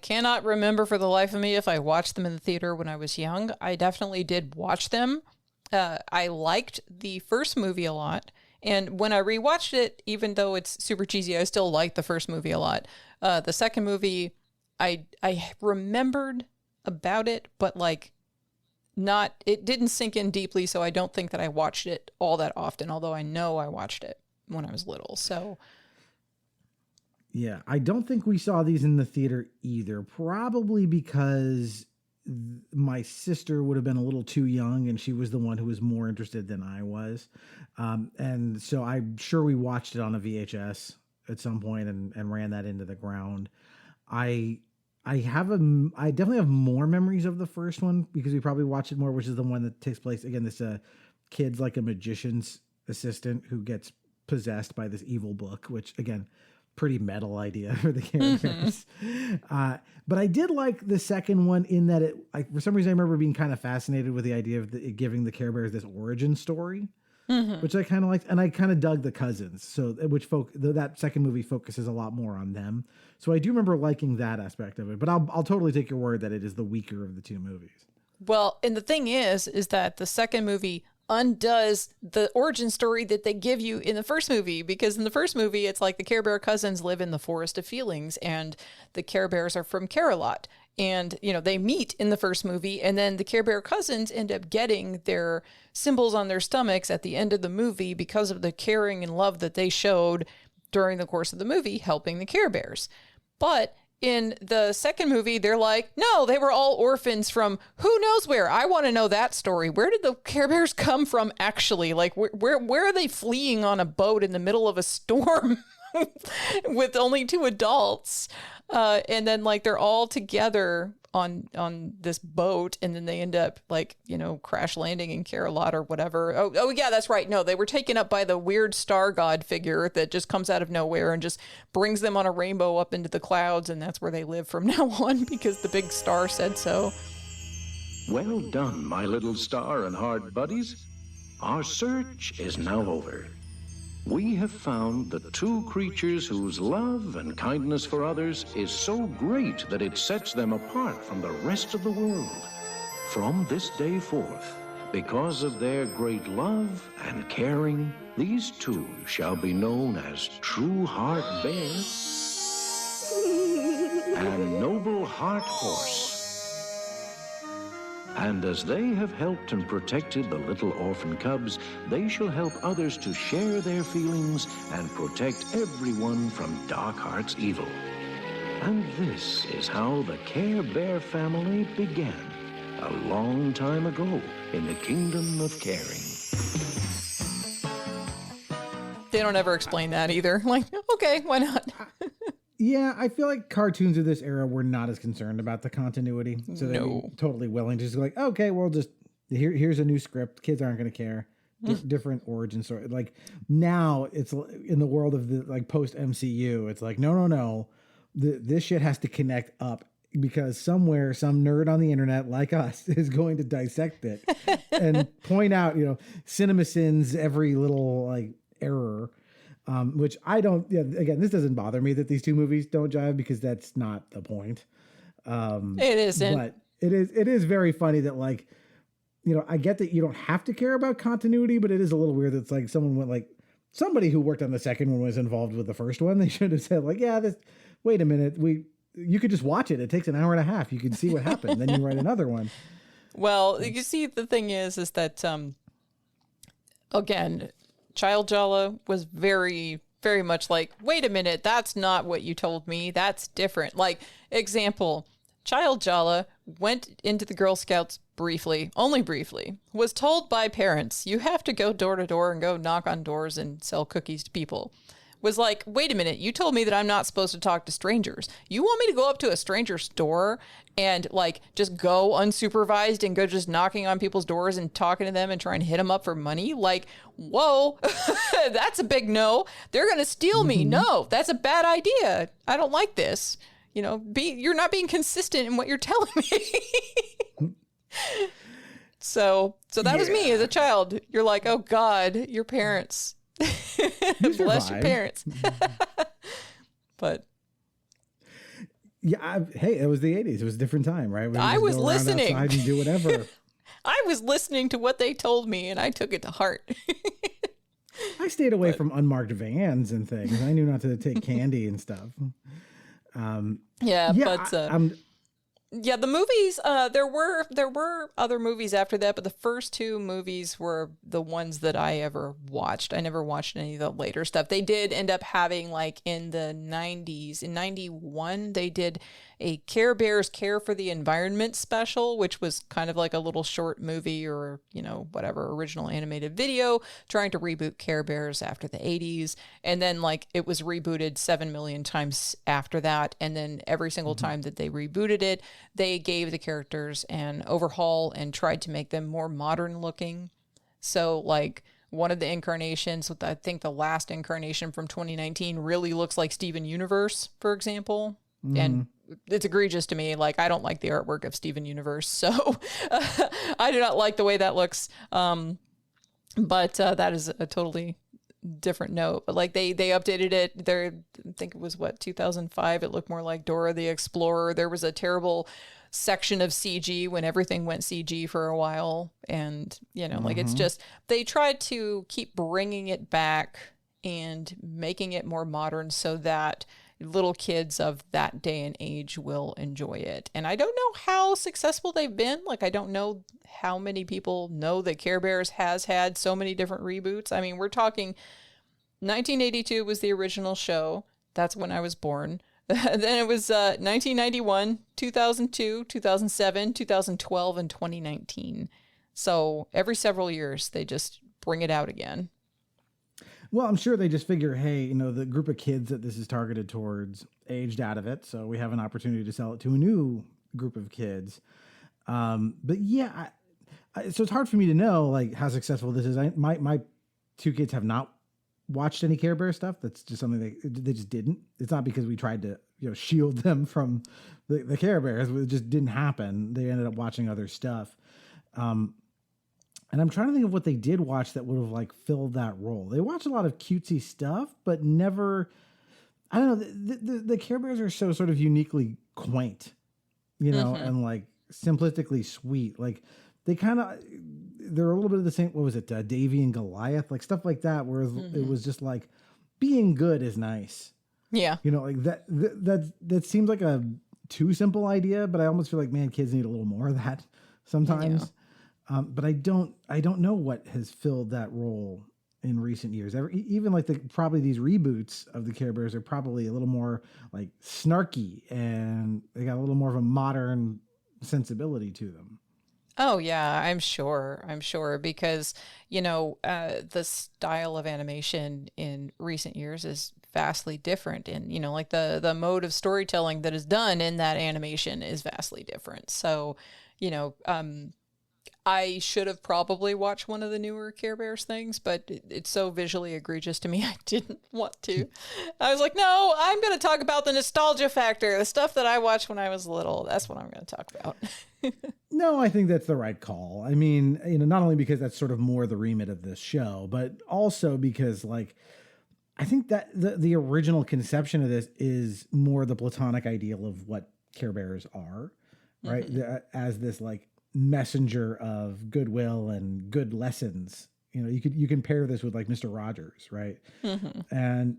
cannot remember for the life of me if I watched them in the theater when I was young. I definitely did watch them. I liked the first movie a lot. And when I rewatched it, even though it's super cheesy, I still liked the first movie a lot. The second movie, I remembered about it, but like it didn't sink in deeply. So I don't think that I watched it all that often, although I know I watched it when I was little. So yeah, I don't think we saw these in the theater either, probably because my sister would have been a little too young and she was the one who was more interested than I was. And so I'm sure we watched it on a VHS at some point and ran that into the ground. I definitely have more memories of the first one because we probably watched it more, which is the one that takes place again. This kid's like a magician's assistant who gets possessed by this evil book, which again, pretty metal idea for the characters. But I did like the second one in that for some reason I remember being kind of fascinated with the idea of it giving the Care Bears this origin story, which I kind of liked, and I kind of dug the cousins. So that second movie focuses a lot more on them. So I do remember liking that aspect of it. But I'll totally take your word that it is the weaker of the two movies. Well, and the thing is that the second movie undoes the origin story that they give you in the first movie, because in the first movie it's like the Care Bear cousins live in the Forest of Feelings and the Care Bears are from Care-a-Lot, and they meet in the first movie, and then the Care Bear cousins end up getting their symbols on their stomachs at the end of the movie because of the caring and love that they showed during the course of the movie helping the Care Bears. But in the second movie, they're like, no, they were all orphans from who knows where. I want to know that story. Where did the Care Bears come from, actually? Like, where are they fleeing on a boat in the middle of a storm with only 2 adults? And then, like, they're all together on this boat, and then they end up, like, crash landing in Care-a-Lot or whatever. Oh, yeah, that's right. No, they were taken up by the weird star god figure that just comes out of nowhere and just brings them on a rainbow up into the clouds, and that's where they live from now on because the big star said so. Well done, my little star and heart buddies. Our search is now over. We have found the 2 creatures whose love and kindness for others is so great that it sets them apart from the rest of the world. From this day forth, because of their great love and caring, these 2 shall be known as True Heart Bear and Noble Heart Horse. And as they have helped and protected the little orphan cubs, they shall help others to share their feelings and protect everyone from Dark Heart's evil. And this is how the Care Bear family began, a long time ago in the Kingdom of Caring. They don't ever explain that either. Like, okay, why not? Yeah, I feel like cartoons of this era were not as concerned about the continuity. So they're totally willing to just like, okay, well, just here's a new script. Kids aren't going to care. Different origin story. Like now it's in the world of the like post MCU. It's like, no. This shit has to connect up because somewhere some nerd on the internet like us is going to dissect it and point out, cinema sins, every little like error. Which I don't, again, this doesn't bother me that these 2 movies don't jive because that's not the point. It isn't. But it is very funny that like, I get that you don't have to care about continuity, but it is a little weird that it's like somebody who worked on the second one was involved with the first one. They should have said like, wait a minute. You could just watch it. It takes an hour and a half. You can see what happened. Then you write another one. Well, you see, the thing is that, again, Child Jala was very, very much like, wait a minute, that's not what you told me. That's different. Like, example, Child Jala went into the Girl Scouts briefly, only briefly, was told by parents, you have to go door to door and go knock on doors and sell cookies to people. Was like, wait a minute, you told me that I'm not supposed to talk to strangers. You want me to go up to a stranger's door and like just go unsupervised and go just knocking on people's doors and talking to them and trying to hit them up for money? Like, whoa, that's a big no. They're going to steal me. No, that's a bad idea. I don't like this. You're not being consistent in what you're telling me. So that was me as a child. You're like, oh God, your parents. Bless your parents. But Yeah, hey, it was the 80s. It was a different time, right? I was listening. Outside and do whatever. I was listening to what they told me, and I took it to heart. I stayed away from unmarked vans and things. I knew not to take candy and stuff. Yeah, the movies, there were other movies after that, but the first two movies were the ones that I ever watched. I never watched any of the later stuff. They did end up having, like, in the 90s, in 91, they did a Care Bears Care for the Environment special, which was kind of like a little short movie or, you know, whatever, original animated video trying to reboot Care Bears after the 80s. And then, like, it was rebooted 7 million times after that. And then every single time that they rebooted it, they gave the characters an overhaul and tried to make them more modern looking. So, like, one of the incarnations, I think the last incarnation from 2019 really looks like Steven Universe, for example. And it's egregious to me. Like, I don't like the artwork of Steven Universe, so I do not like the way that looks. But that is a totally different note. But, like, they updated it. I think it was 2005. It looked more like Dora the Explorer. There was a terrible section of CG when everything went CG for a while, and you know, like, it's just, they tried to keep bringing it back and making it more modern so that little kids of that day and age will enjoy it. And I don't know how successful they've been. Like, I don't know how many people know that Care Bears has had so many different reboots. I mean, we're talking 1982 was the original show. That's when I was born. Then it was 1991, 2002, 2007, 2012, and 2019. So every several years, they just bring it out again. Well, I'm sure they just figure, hey, you know, the group of kids that this is targeted towards aged out of it, so we have an opportunity to sell it to a new group of kids. But yeah, so it's hard for me to know, like, how successful this is. My two kids have not watched any Care Bear stuff. That's just something they just didn't. It's not because we tried to, you know, shield them from the Care Bears. It just didn't happen. They ended up watching other stuff. And I'm trying to think of what they did watch that would have, like, filled that role. They watched a lot of cutesy stuff, but never, I don't know. The Care Bears are so sort of uniquely quaint, you know, and, like, simplistically sweet. Like, they're a little bit of the same. What was it? Davy and Goliath, like stuff like that, where it was just like, being good is nice. Yeah. You know, like that seems like a too simple idea, but I almost feel like, man, kids need a little more of that sometimes. Yeah. But I don't know what has filled that role in recent years. Even like probably these reboots of the Care Bears are probably a little more like snarky, and they got a little more of a modern sensibility to them. Oh yeah, I'm sure, because, you know, the style of animation in recent years is vastly different, and, you know, like the mode of storytelling that is done in that animation is vastly different. So, you know, I should have probably watched one of the newer Care Bears things, but it's so visually egregious to me, I didn't want to. I was like, no, I'm going to talk about the nostalgia factor, the stuff that I watched when I was little. That's what I'm going to talk about. No, I think that's the right call. I mean, you know, not only because that's sort of more the remit of this show, but also because, like, I think that the original conception of this is more the platonic ideal of what Care Bears are, right? As this, like, messenger of goodwill and good lessons. You know, you can pair this with, like, Mr. Rogers, right? And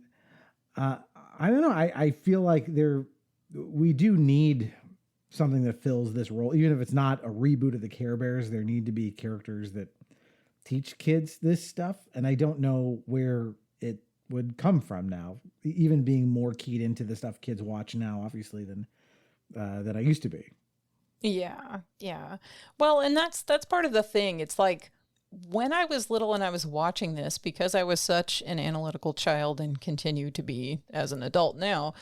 I don't know. I feel like we do need something that fills this role, even if it's not a reboot of the Care Bears. There need to be characters that teach kids this stuff, and I don't know where it would come from now. Even being more keyed into the stuff kids watch now, obviously, than I used to be. Yeah. Well, and that's part of the thing. It's like, when I was little and I was watching this, because I was such an analytical child and continue to be as an adult now,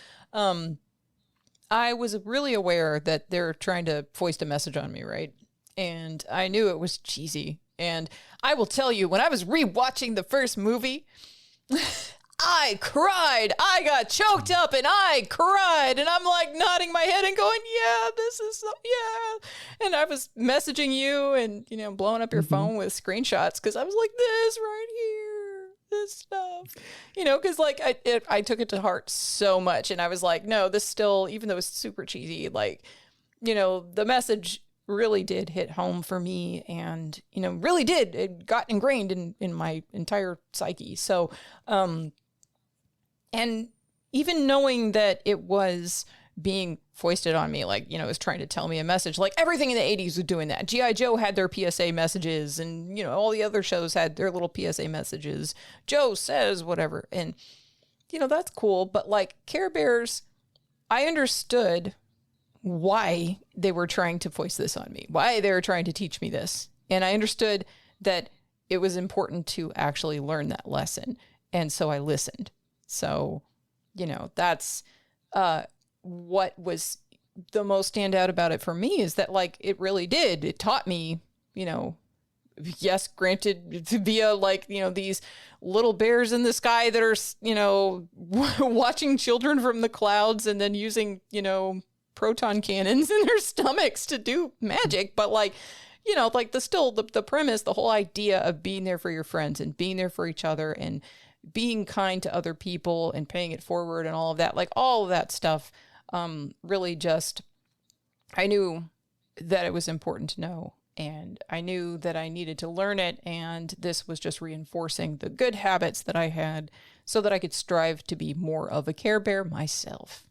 I was really aware that they're trying to foist a message on me, right? And I knew it was cheesy. And I will tell you, when I was rewatching the first movie, I cried. I got choked up and I cried. And I'm like nodding my head and going, yeah, this is, yeah. And I was messaging you and, you know, blowing up your phone with screenshots because I was like, this right here. this stuff, because like I took it to heart so much, and I was like, no, this still, even though it's super cheesy, like, the message really did hit home for me, and really did, it got ingrained in my entire psyche. So and even knowing that it was being foisted on me, like, it was trying to tell me a message, like everything in the 80s was doing that. G.I. Joe had their PSA messages, and all the other shows had their little PSA messages. Joe says whatever, and that's cool, but like Care Bears, I understood why they were trying to foist this on me, why they were trying to teach me this. And I understood that it was important to actually learn that lesson. And so I listened. So, that's what was the most standout about it for me, is that like, it really did. It taught me, yes, granted, via like, these little bears in the sky that are, watching children from the clouds and then using, proton cannons in their stomachs to do magic. But like, like the premise, the whole idea of being there for your friends and being there for each other and being kind to other people and paying it forward and all of that, like all of that stuff, really just, I knew that it was important to know, and I knew that I needed to learn it. And this was just reinforcing the good habits that I had so that I could strive to be more of a Care Bear myself.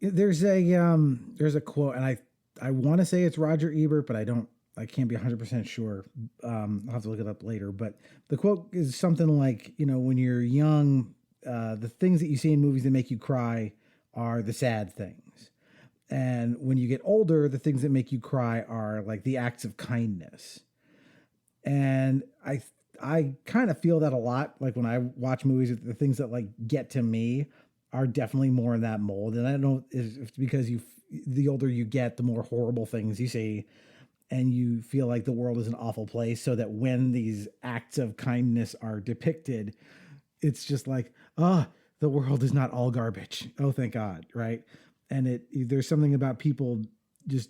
There's a quote, and I want to say it's Roger Ebert, but I can't be 100% sure. I'll have to look it up later. But the quote is something like, when you're young, the things that you see in movies that make you cry are the sad things. And when you get older, the things that make you cry are like the acts of kindness. And I kind of feel that a lot. Like when I watch movies, the things that like get to me are definitely more in that mold. And I don't know if it's because the older you get, the more horrible things you see, and you feel like the world is an awful place. So that when these acts of kindness are depicted, it's just like, the world is not all garbage. Oh, thank God. Right. And there's something about people just,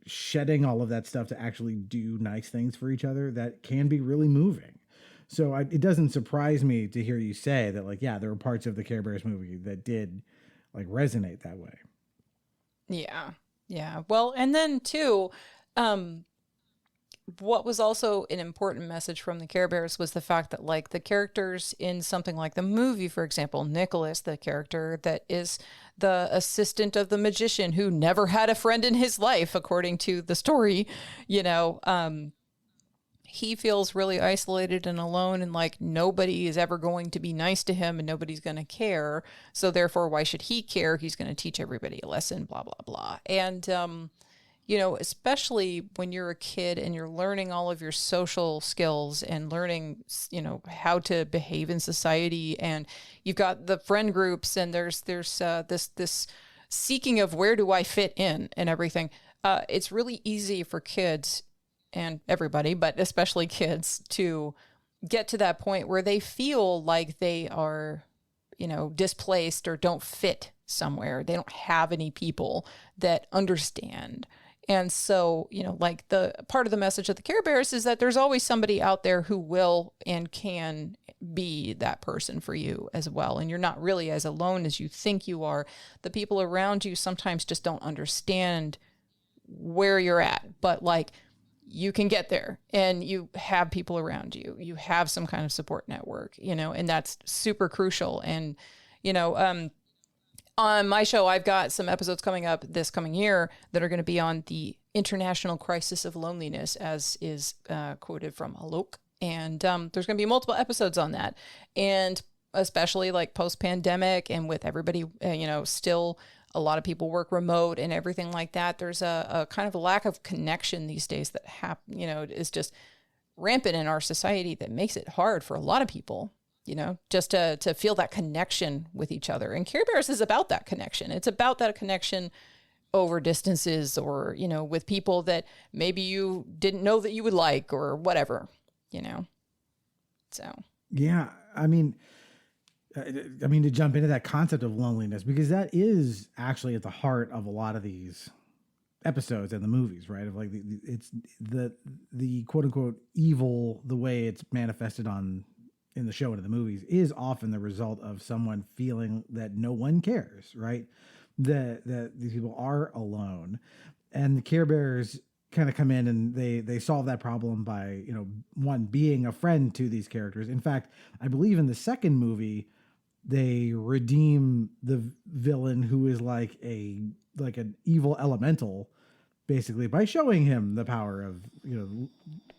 shedding all of that stuff to actually do nice things for each other that can be really moving. So it doesn't surprise me to hear you say that, like, yeah, there were parts of the Care Bears movie that did like resonate that way. Yeah. Yeah. Well, and then too, what was also an important message from the Care Bears was the fact that like the characters in something like the movie, for example, Nicholas, the character that is the assistant of the magician who never had a friend in his life, according to the story, he feels really isolated and alone, and like nobody is ever going to be nice to him and nobody's going to care. So therefore, why should he care? He's going to teach everybody a lesson, blah, blah, blah. And, especially when you're a kid and you're learning all of your social skills and learning, how to behave in society, and you've got the friend groups, and there's this seeking of where do I fit in and everything. It's really easy for kids and everybody, but especially kids, to get to that point where they feel like they are, displaced or don't fit somewhere. They don't have any people that understand. And so, like the part of the message of the Care Bears is that there's always somebody out there who will and can be that person for you as well. And you're not really as alone as you think you are. The people around you sometimes just don't understand where you're at, but like you can get there, and you have people around you. You have some kind of support network, and that's super crucial. And, on my show, I've got some episodes coming up this coming year that are going to be on the international crisis of loneliness, as is quoted from Alok. And there's going to be multiple episodes on that. And especially like post-pandemic, and with everybody, still a lot of people work remote and everything like that. There's a kind of a lack of connection these days that is just rampant in our society, that makes it hard for a lot of people, just to feel that connection with each other. And Care Bears is about that connection. It's about that connection over distances, or, with people that maybe you didn't know that you would like, or whatever, so. Yeah. I mean, to jump into that concept of loneliness, because that is actually at the heart of a lot of these episodes and the movies, right? Of like it's the quote unquote evil, the way it's manifested in the show and in the movies is often the result of someone feeling that no one cares, right? That these people are alone, and the Care Bears kind of come in and they solve that problem by, one, being a friend to these characters. In fact, I believe in the second movie, they redeem the villain who is like an evil elemental, basically, by showing him the power of,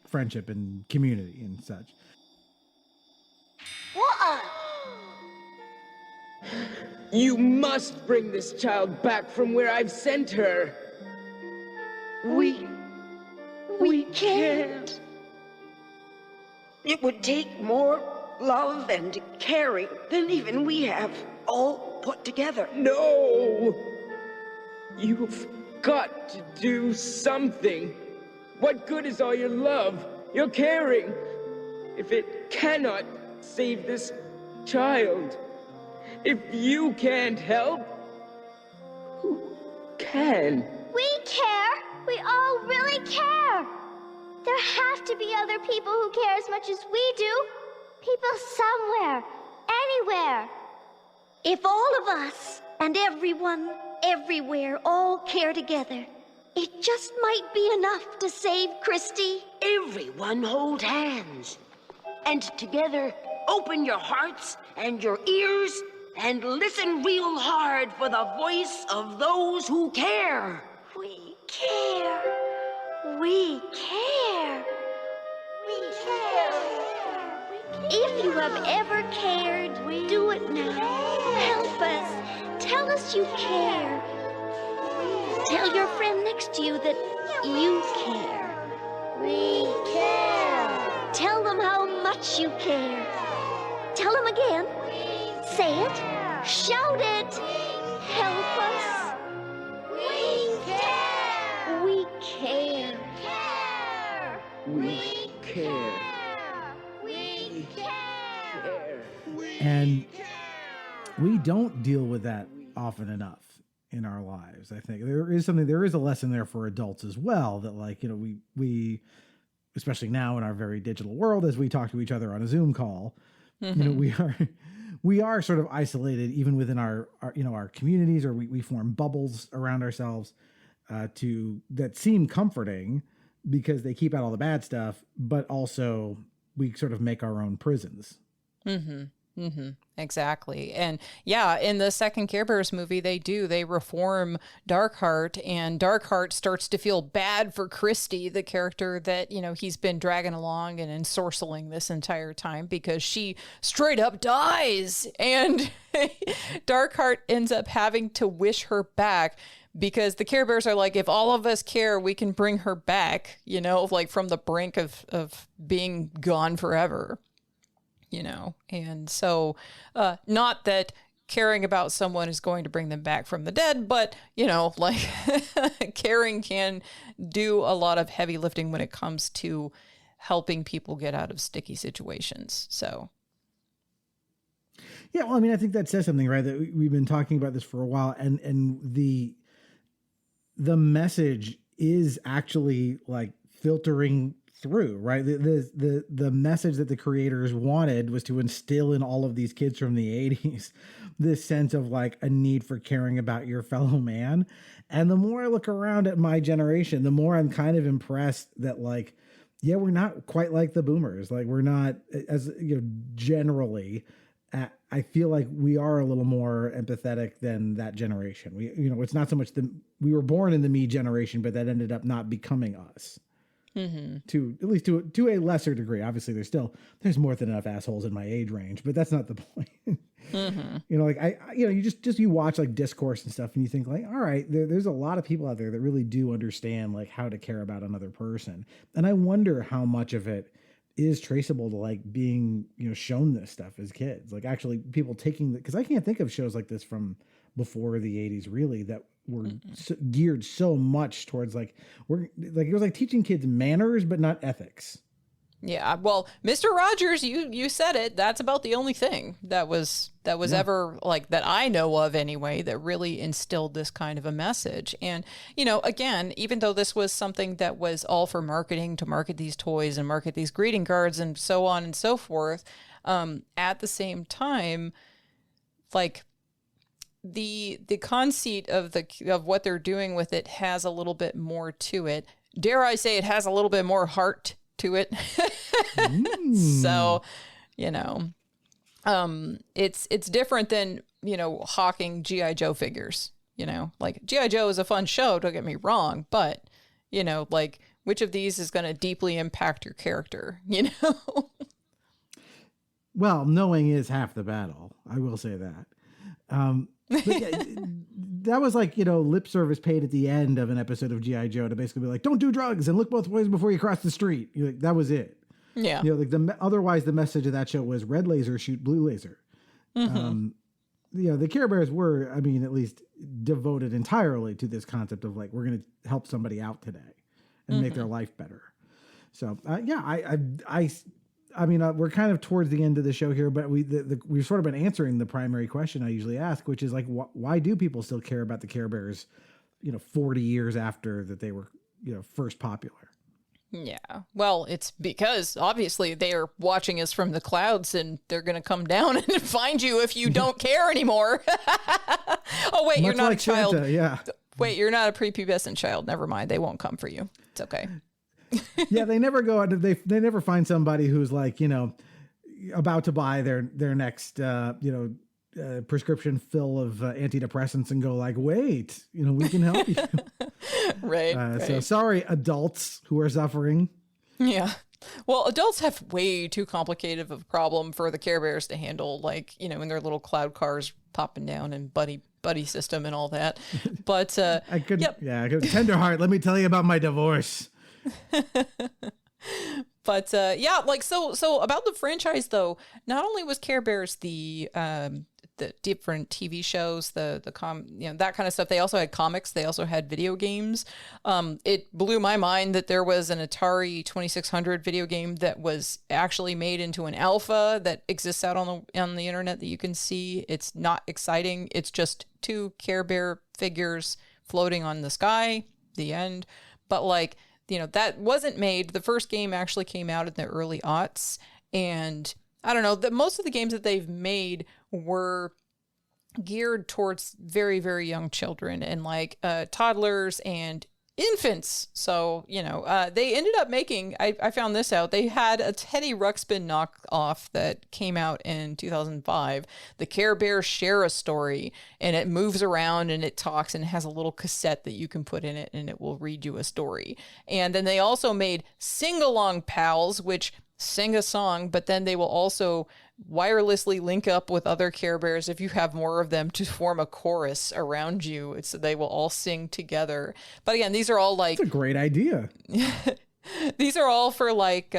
friendship and community and such. What? You must bring this child back from where I've sent her. We can't. It would take more love and caring than even we have all put together. No! You've got to do something. What good is all your love, your caring, if it cannot save this child? If you can't help, who can? We care. We all really care. There have to be other people who care as much as we do. People somewhere, anywhere. If all of us and everyone, everywhere, all care together, it just might be enough to save Christy. Everyone hold hands. And together, open your hearts and your ears and listen real hard for the voice of those who care. We care. We care. We care. If you have ever cared, do it now. Help us. Tell us you care. Tell your friend next to you that you care. We care. Tell them how much you care. Tell them again. Say it. Shout it. Help us. We care. We care. We care. We care. And we don't deal with that often enough in our lives. I think there is a lesson there for adults as well, that like, we, especially now in our very digital world, as we talk to each other on a Zoom call, we are sort of isolated even within our communities, or we form bubbles around ourselves that seem comforting because they keep out all the bad stuff, but also we sort of make our own prisons. Exactly. And yeah, in the second Care Bears movie, they reform Darkheart, and Darkheart starts to feel bad for Christy, the character that, he's been dragging along and ensorceling this entire time, because she straight up dies. And Darkheart ends up having to wish her back, because the Care Bears are like, if all of us care, we can bring her back, like from the brink of being gone forever. And so not that caring about someone is going to bring them back from the dead, but, like caring can do a lot of heavy lifting when it comes to helping people get out of sticky situations. So. Yeah, well, I mean, I think that says something, right? That we've been talking about this for a while, and the message is actually like filtering through, right? The message that the creators wanted was to instill in all of these kids from the 80s this sense of like a need for caring about your fellow man. And the more I look around at my generation, the more I'm kind of impressed that like, yeah, we're not quite like the boomers. Like we're not, as generally, I feel like we are a little more empathetic than that generation. It's not so much we were born in the me generation, but that ended up not becoming us. To at least to a lesser degree. Obviously, there's more than enough assholes in my age range, but that's not the point. You watch like discourse and stuff, and you think like, all right, there's a lot of people out there that really do understand like how to care about another person, and I wonder how much of it is traceable to like being shown this stuff as kids, like actually people taking because I can't think of shows like this from before the 80s really that were geared so much towards like it was like teaching kids manners but not ethics. Yeah, well, Mr. Rogers, you said it. That's about the only thing that was ever, like, that I know of anyway, that really instilled this kind of a message. And, again, even though this was something that was all for marketing, to market these toys and market these greeting cards and so on and so forth, at the same time, like, the conceit of what they're doing with it has a little bit more to it. Dare I say, it has a little bit more heart to it. So, it's different than, hawking G.I. Joe figures, like G.I. Joe is a fun show, don't get me wrong, but, like, which of these is going to deeply impact your character, Well, knowing is half the battle. I will say that. But yeah, that was like, lip service paid at the end of an episode of G.I. Joe to basically be like, don't do drugs and look both ways before you cross the street. Like, that was it. Yeah. Otherwise the message of that show was red laser, shoot blue laser. Mm-hmm. The Care Bears were, at least devoted entirely to this concept of like, we're going to help somebody out today and make their life better. So, we're kind of towards the end of the show here, but we've sort of been answering the primary question I usually ask, which is like, why do people still care about the Care Bears, 40 years after that they were, first popular? Yeah. Well, it's because obviously they are watching us from the clouds and they're going to come down and find you if you don't care anymore. Oh, wait, you're not a child. Santa, yeah. Wait, you're not a prepubescent child. Never mind. They won't come for you. It's okay. Yeah, they never go out. They never find somebody who's like, about to buy their next, prescription fill of antidepressants and go like, wait, we can help you. Right. So sorry, adults who are suffering. Yeah. Well, adults have way too complicated of a problem for the Care Bears to handle, like, in their little cloud cars popping down and buddy system and all that. But I couldn't. Yep. Yeah, I could. Tender heart. Let me tell you about my divorce. But so about the franchise though, not only was Care Bears the different TV shows, that kind of stuff. They also had comics. They also had video games. It blew my mind that there was an Atari 2600 video game that was actually made into an alpha that exists out on the internet that you can see. It's not exciting. It's just 2 Care Bear figures floating on the sky. The end. But like, that wasn't made. The first game actually came out in the early aughts. And I don't know, most of the games that they've made were geared towards very, very young children and like toddlers and infants. So, they ended up making, I found this out, they had a Teddy Ruxpin knockoff that came out in 2005. The Care Bears share a story, and it moves around and it talks and it has a little cassette that you can put in it and it will read you a story. And then they also made Sing-Along Pals, which sing a song, but then they will also wirelessly link up with other Care Bears if you have more of them to form a chorus around you. So they will all sing together. But again, these are all like... That's a great idea. These are all for like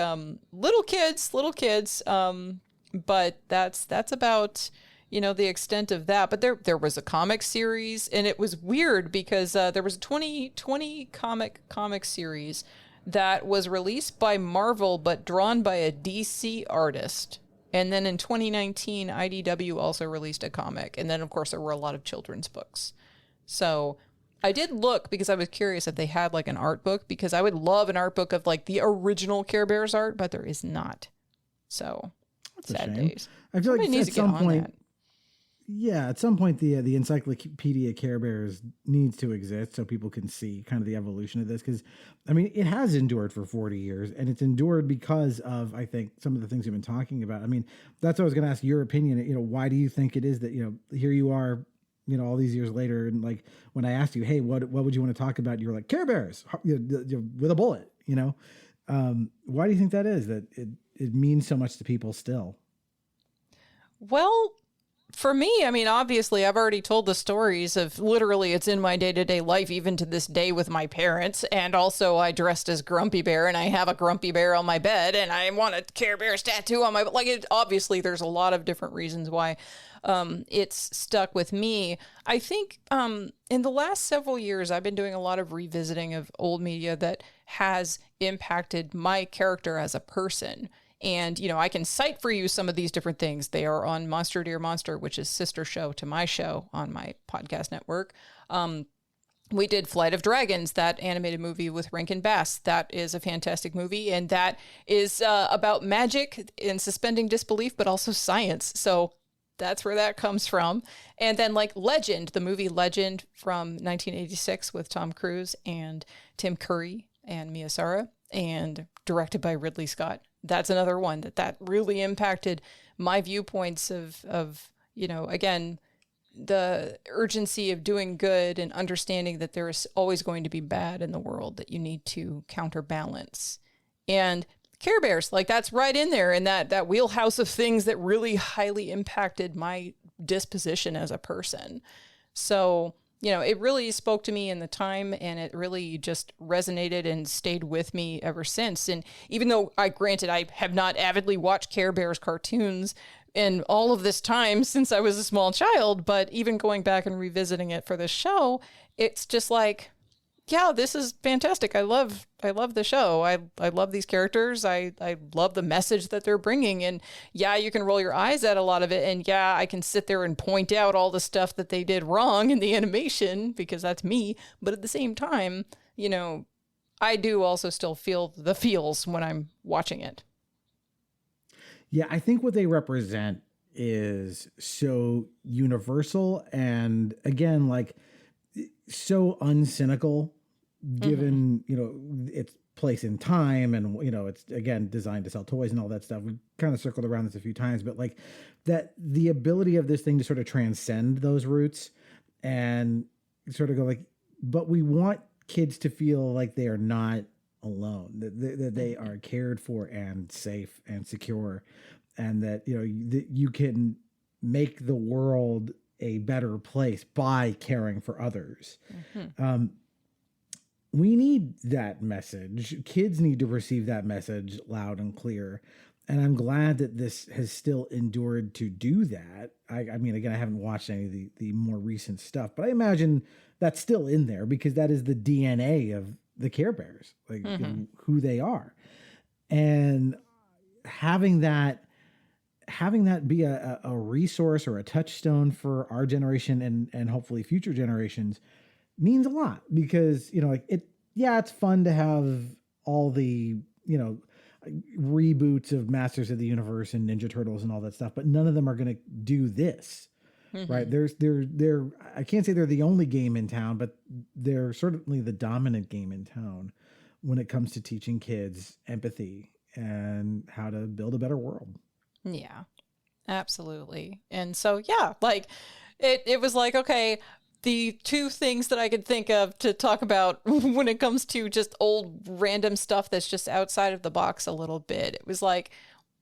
little kids. But that's about, the extent of that. But there was a comic series, and it was weird because there was a 20 comic series that was released by Marvel, but drawn by a DC artist. And then in 2019, IDW also released a comic. And then, of course, there were a lot of children's books. So I did look because I was curious if they had like an art book, because I would love an art book of like the original Care Bears art, but there is not. So that's sad a shame. days. I feel Somebody like needs at to get some on point, that. yeah, at some point the Encyclopedia Care Bears needs to exist so people can see kind of the evolution of this. Because, it has endured for 40 years, and it's endured because of, I think, some of the things you've been talking about. That's what I was going to ask your opinion. Why do you think it is that, here you are, all these years later, and like when I asked you, hey, what would you want to talk about? You were like, Care Bears with a bullet, Why do you think that is, that it means so much to people still? Well, For me, I mean, obviously, I've already told the stories of literally it's in my day-to-day life, even to this day with my parents. And also I dressed as Grumpy Bear and I have a Grumpy Bear on my bed and I want a Care Bears tattoo on my, like, it, obviously there's a lot of different reasons why it's stuck with me. I think in the last several years, I've been doing a lot of revisiting of old media that has impacted my character as a person. And, you know, I can cite for you some of these different things. They are on Monster Dear Monster, which is sister show to my show on my podcast network. We did Flight of Dragons, that animated movie with Rankin Bass. That is a fantastic movie. And that is about magic and suspending disbelief, but also science. So that's where that comes from. And then like Legend, the movie Legend from 1986 with Tom Cruise and Tim Curry and Mia Sara and directed by Ridley Scott. That's another one that really impacted my viewpoints of, you know, again, the urgency of doing good and understanding that there is always going to be bad in the world that you need to counterbalance. And Care Bears, like that's right in there in that wheelhouse of things that really highly impacted my disposition as a person. So, you know, it really spoke to me in the time and it really just resonated and stayed with me ever since. And even though I have not avidly watched Care Bears cartoons in all of this time since I was a small child, but even going back and revisiting it for this show, it's just like, yeah, this is fantastic. I love the show. I love these characters. I love the message that they're bringing. And yeah, you can roll your eyes at a lot of it. And yeah, I can sit there and point out all the stuff that they did wrong in the animation because that's me. But at the same time, you know, I do also still feel the feels when I'm watching it. Yeah, I think what they represent is so universal and again, like so uncynical. Given, you know, its place in time and, you know, it's again designed to sell toys and all that stuff. We kind of circled around this a few times, but like that the ability of this thing to sort of transcend those roots and sort of go like, but we want kids to feel like they are not alone, that they are cared for and safe and secure, and that, you know, that you can make the world a better place by caring for others. We need that message. Kids need to receive that message loud and clear. And I'm glad that this has still endured to do that. I mean, again, I haven't watched any of the more recent stuff, but I imagine that's still in there because that is the DNA of the Care Bears, like you know, who they are. And having that be a resource or a touchstone for our generation and hopefully future generations means a lot because, you know, like it's fun to have all the, you know, reboots of Masters of the Universe and Ninja Turtles and all that stuff, but none of them are going to do this, right? They're I can't say they're the only game in town, but they're certainly the dominant game in town when it comes to teaching kids empathy and how to build a better world. Yeah, absolutely. And so, yeah, like it was like, okay, the two things that I could think of to talk about when it comes to just old random stuff that's just outside of the box a little bit. It was like,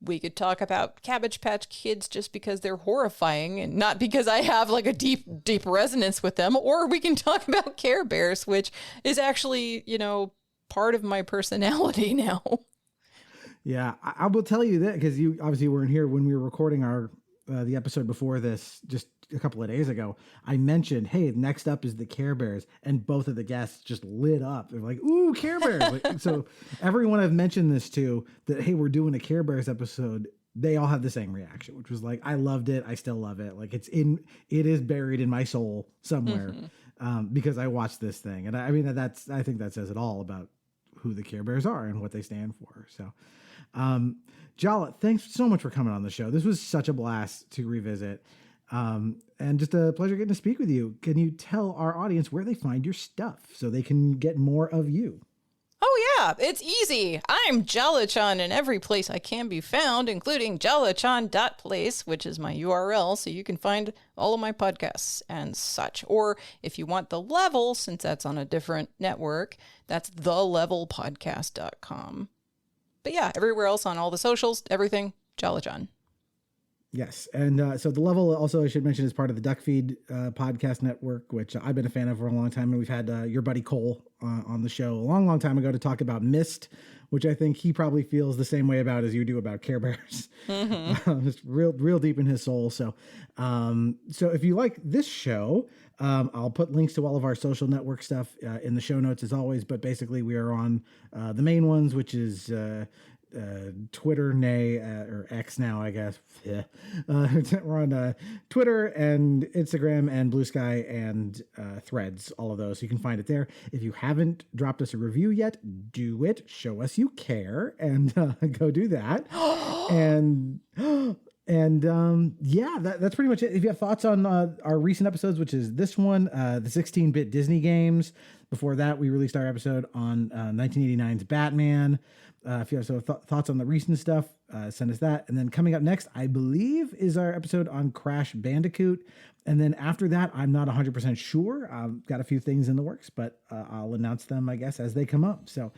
we could talk about Cabbage Patch Kids just because they're horrifying and not because I have like a deep resonance with them. Or we can talk about Care Bears, which is actually, you know, part of my personality now. Yeah, I will tell you that because you obviously weren't here when we were recording our the episode before this just a couple of days ago. I mentioned, hey, next up is the Care Bears, and both of the guests just lit up. They're like, ooh, Care Bears. Like, so everyone I've mentioned this to that, hey, we're doing a Care Bears episode, they all have the same reaction, which was like, I loved it. I still love it. Like it is buried in my soul somewhere because I watched this thing. And I mean, I think that says it all about who the Care Bears are and what they stand for. So, Jala, thanks so much for coming on the show. This was such a blast to revisit. And just a pleasure getting to speak with you. Can you tell our audience where they find your stuff so they can get more of you? Oh, yeah, it's easy. I'm Jala-Chan in every place I can be found, including Jala-Chan.place, which is my URL, so you can find all of my podcasts and such. Or if you want the level, since that's on a different network, that's thelevelpodcast.com. But yeah, everywhere else on all the socials, everything, Jala-Chan. Yes. And so the level also, I should mention, is part of the Duck Feed podcast network, which I've been a fan of for a long time. And we've had your buddy Cole on the show a long, long time ago to talk about Myst, which I think he probably feels the same way about as you do about Care Bears. Mm-hmm. It's real deep in his soul. So if you like this show, I'll put links to all of our social network stuff in the show notes as always. But basically we are on the main ones, which is Twitter, or X now, I guess. Yeah. We're on Twitter and Instagram and BlueSky and Threads, all of those. So you can find it there. If you haven't dropped us a review yet, do it. Show us you care and go do that. That's pretty much it. If you have thoughts on our recent episodes, which is this one, the 16-bit Disney games. Before that, we released our episode on 1989's Batman. If you have thoughts on the recent stuff, send us that. And then coming up next, I believe, is our episode on Crash Bandicoot. And then after that, I'm not 100% sure. I've got a few things in the works, but I'll announce them, I guess, as they come up. So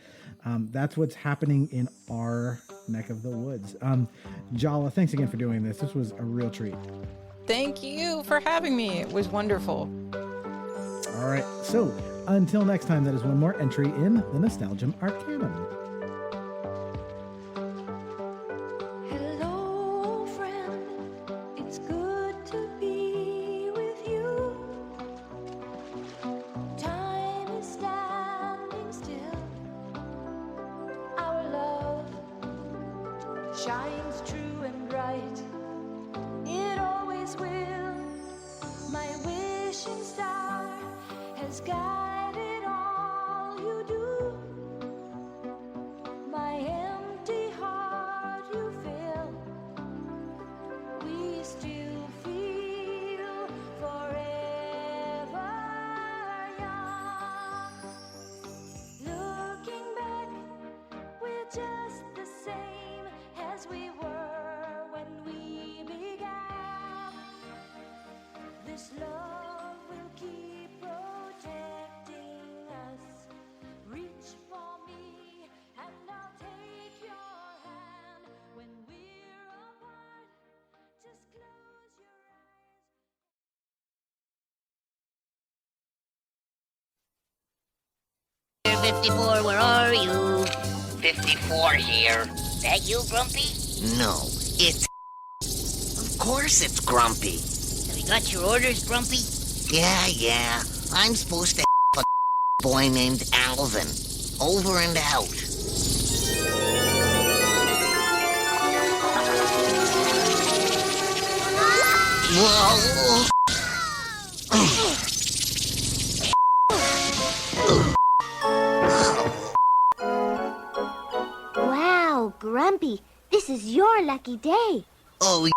that's what's happening in our neck of the woods. Jala, thanks again for doing this. This was a real treat. Thank you for having me. It was wonderful. All right. So until next time, that is one more entry in the Nostalgium Arcanum. Shines true and bright, it always will. My wishing star has guided all you do. My empty heart you fill. We still feel forever young. Looking back, we're just the same as we were when we began. This love will keep protecting us. Reach for me and I'll take your hand. When we're apart, just close your eyes. 54, where are you? 54 here. That you, Grumpy? No, it's... Of course it's Grumpy. Have you got your orders, Grumpy? Yeah. I'm supposed to a boy named Alvin. Over and out. Whoa! Wow, Grumpy, this is your lucky day. Oh,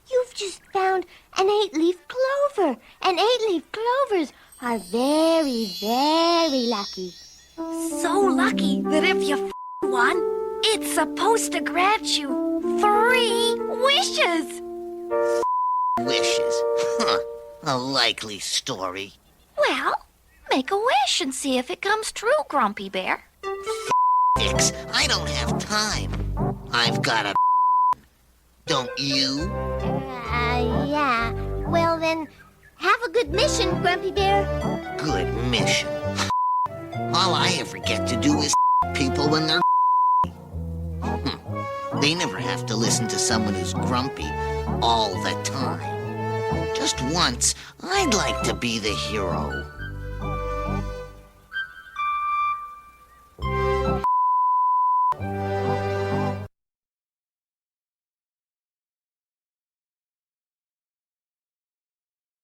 You've just found an 8-leaf clover, and 8-leaf clovers are very, very lucky. So lucky that if you one, it's supposed to grant you 3 wishes. wishes. Huh. A likely story. Well, make a wish and see if it comes true, Grumpy Bear. Dix, I don't have time. I've got a... Don't you? Yeah. Well then, have a good mission, Grumpy Bear. Good mission. All I ever get to do is people when they're... They never have to listen to someone who's grumpy all the time. Just once, I'd like to be the hero.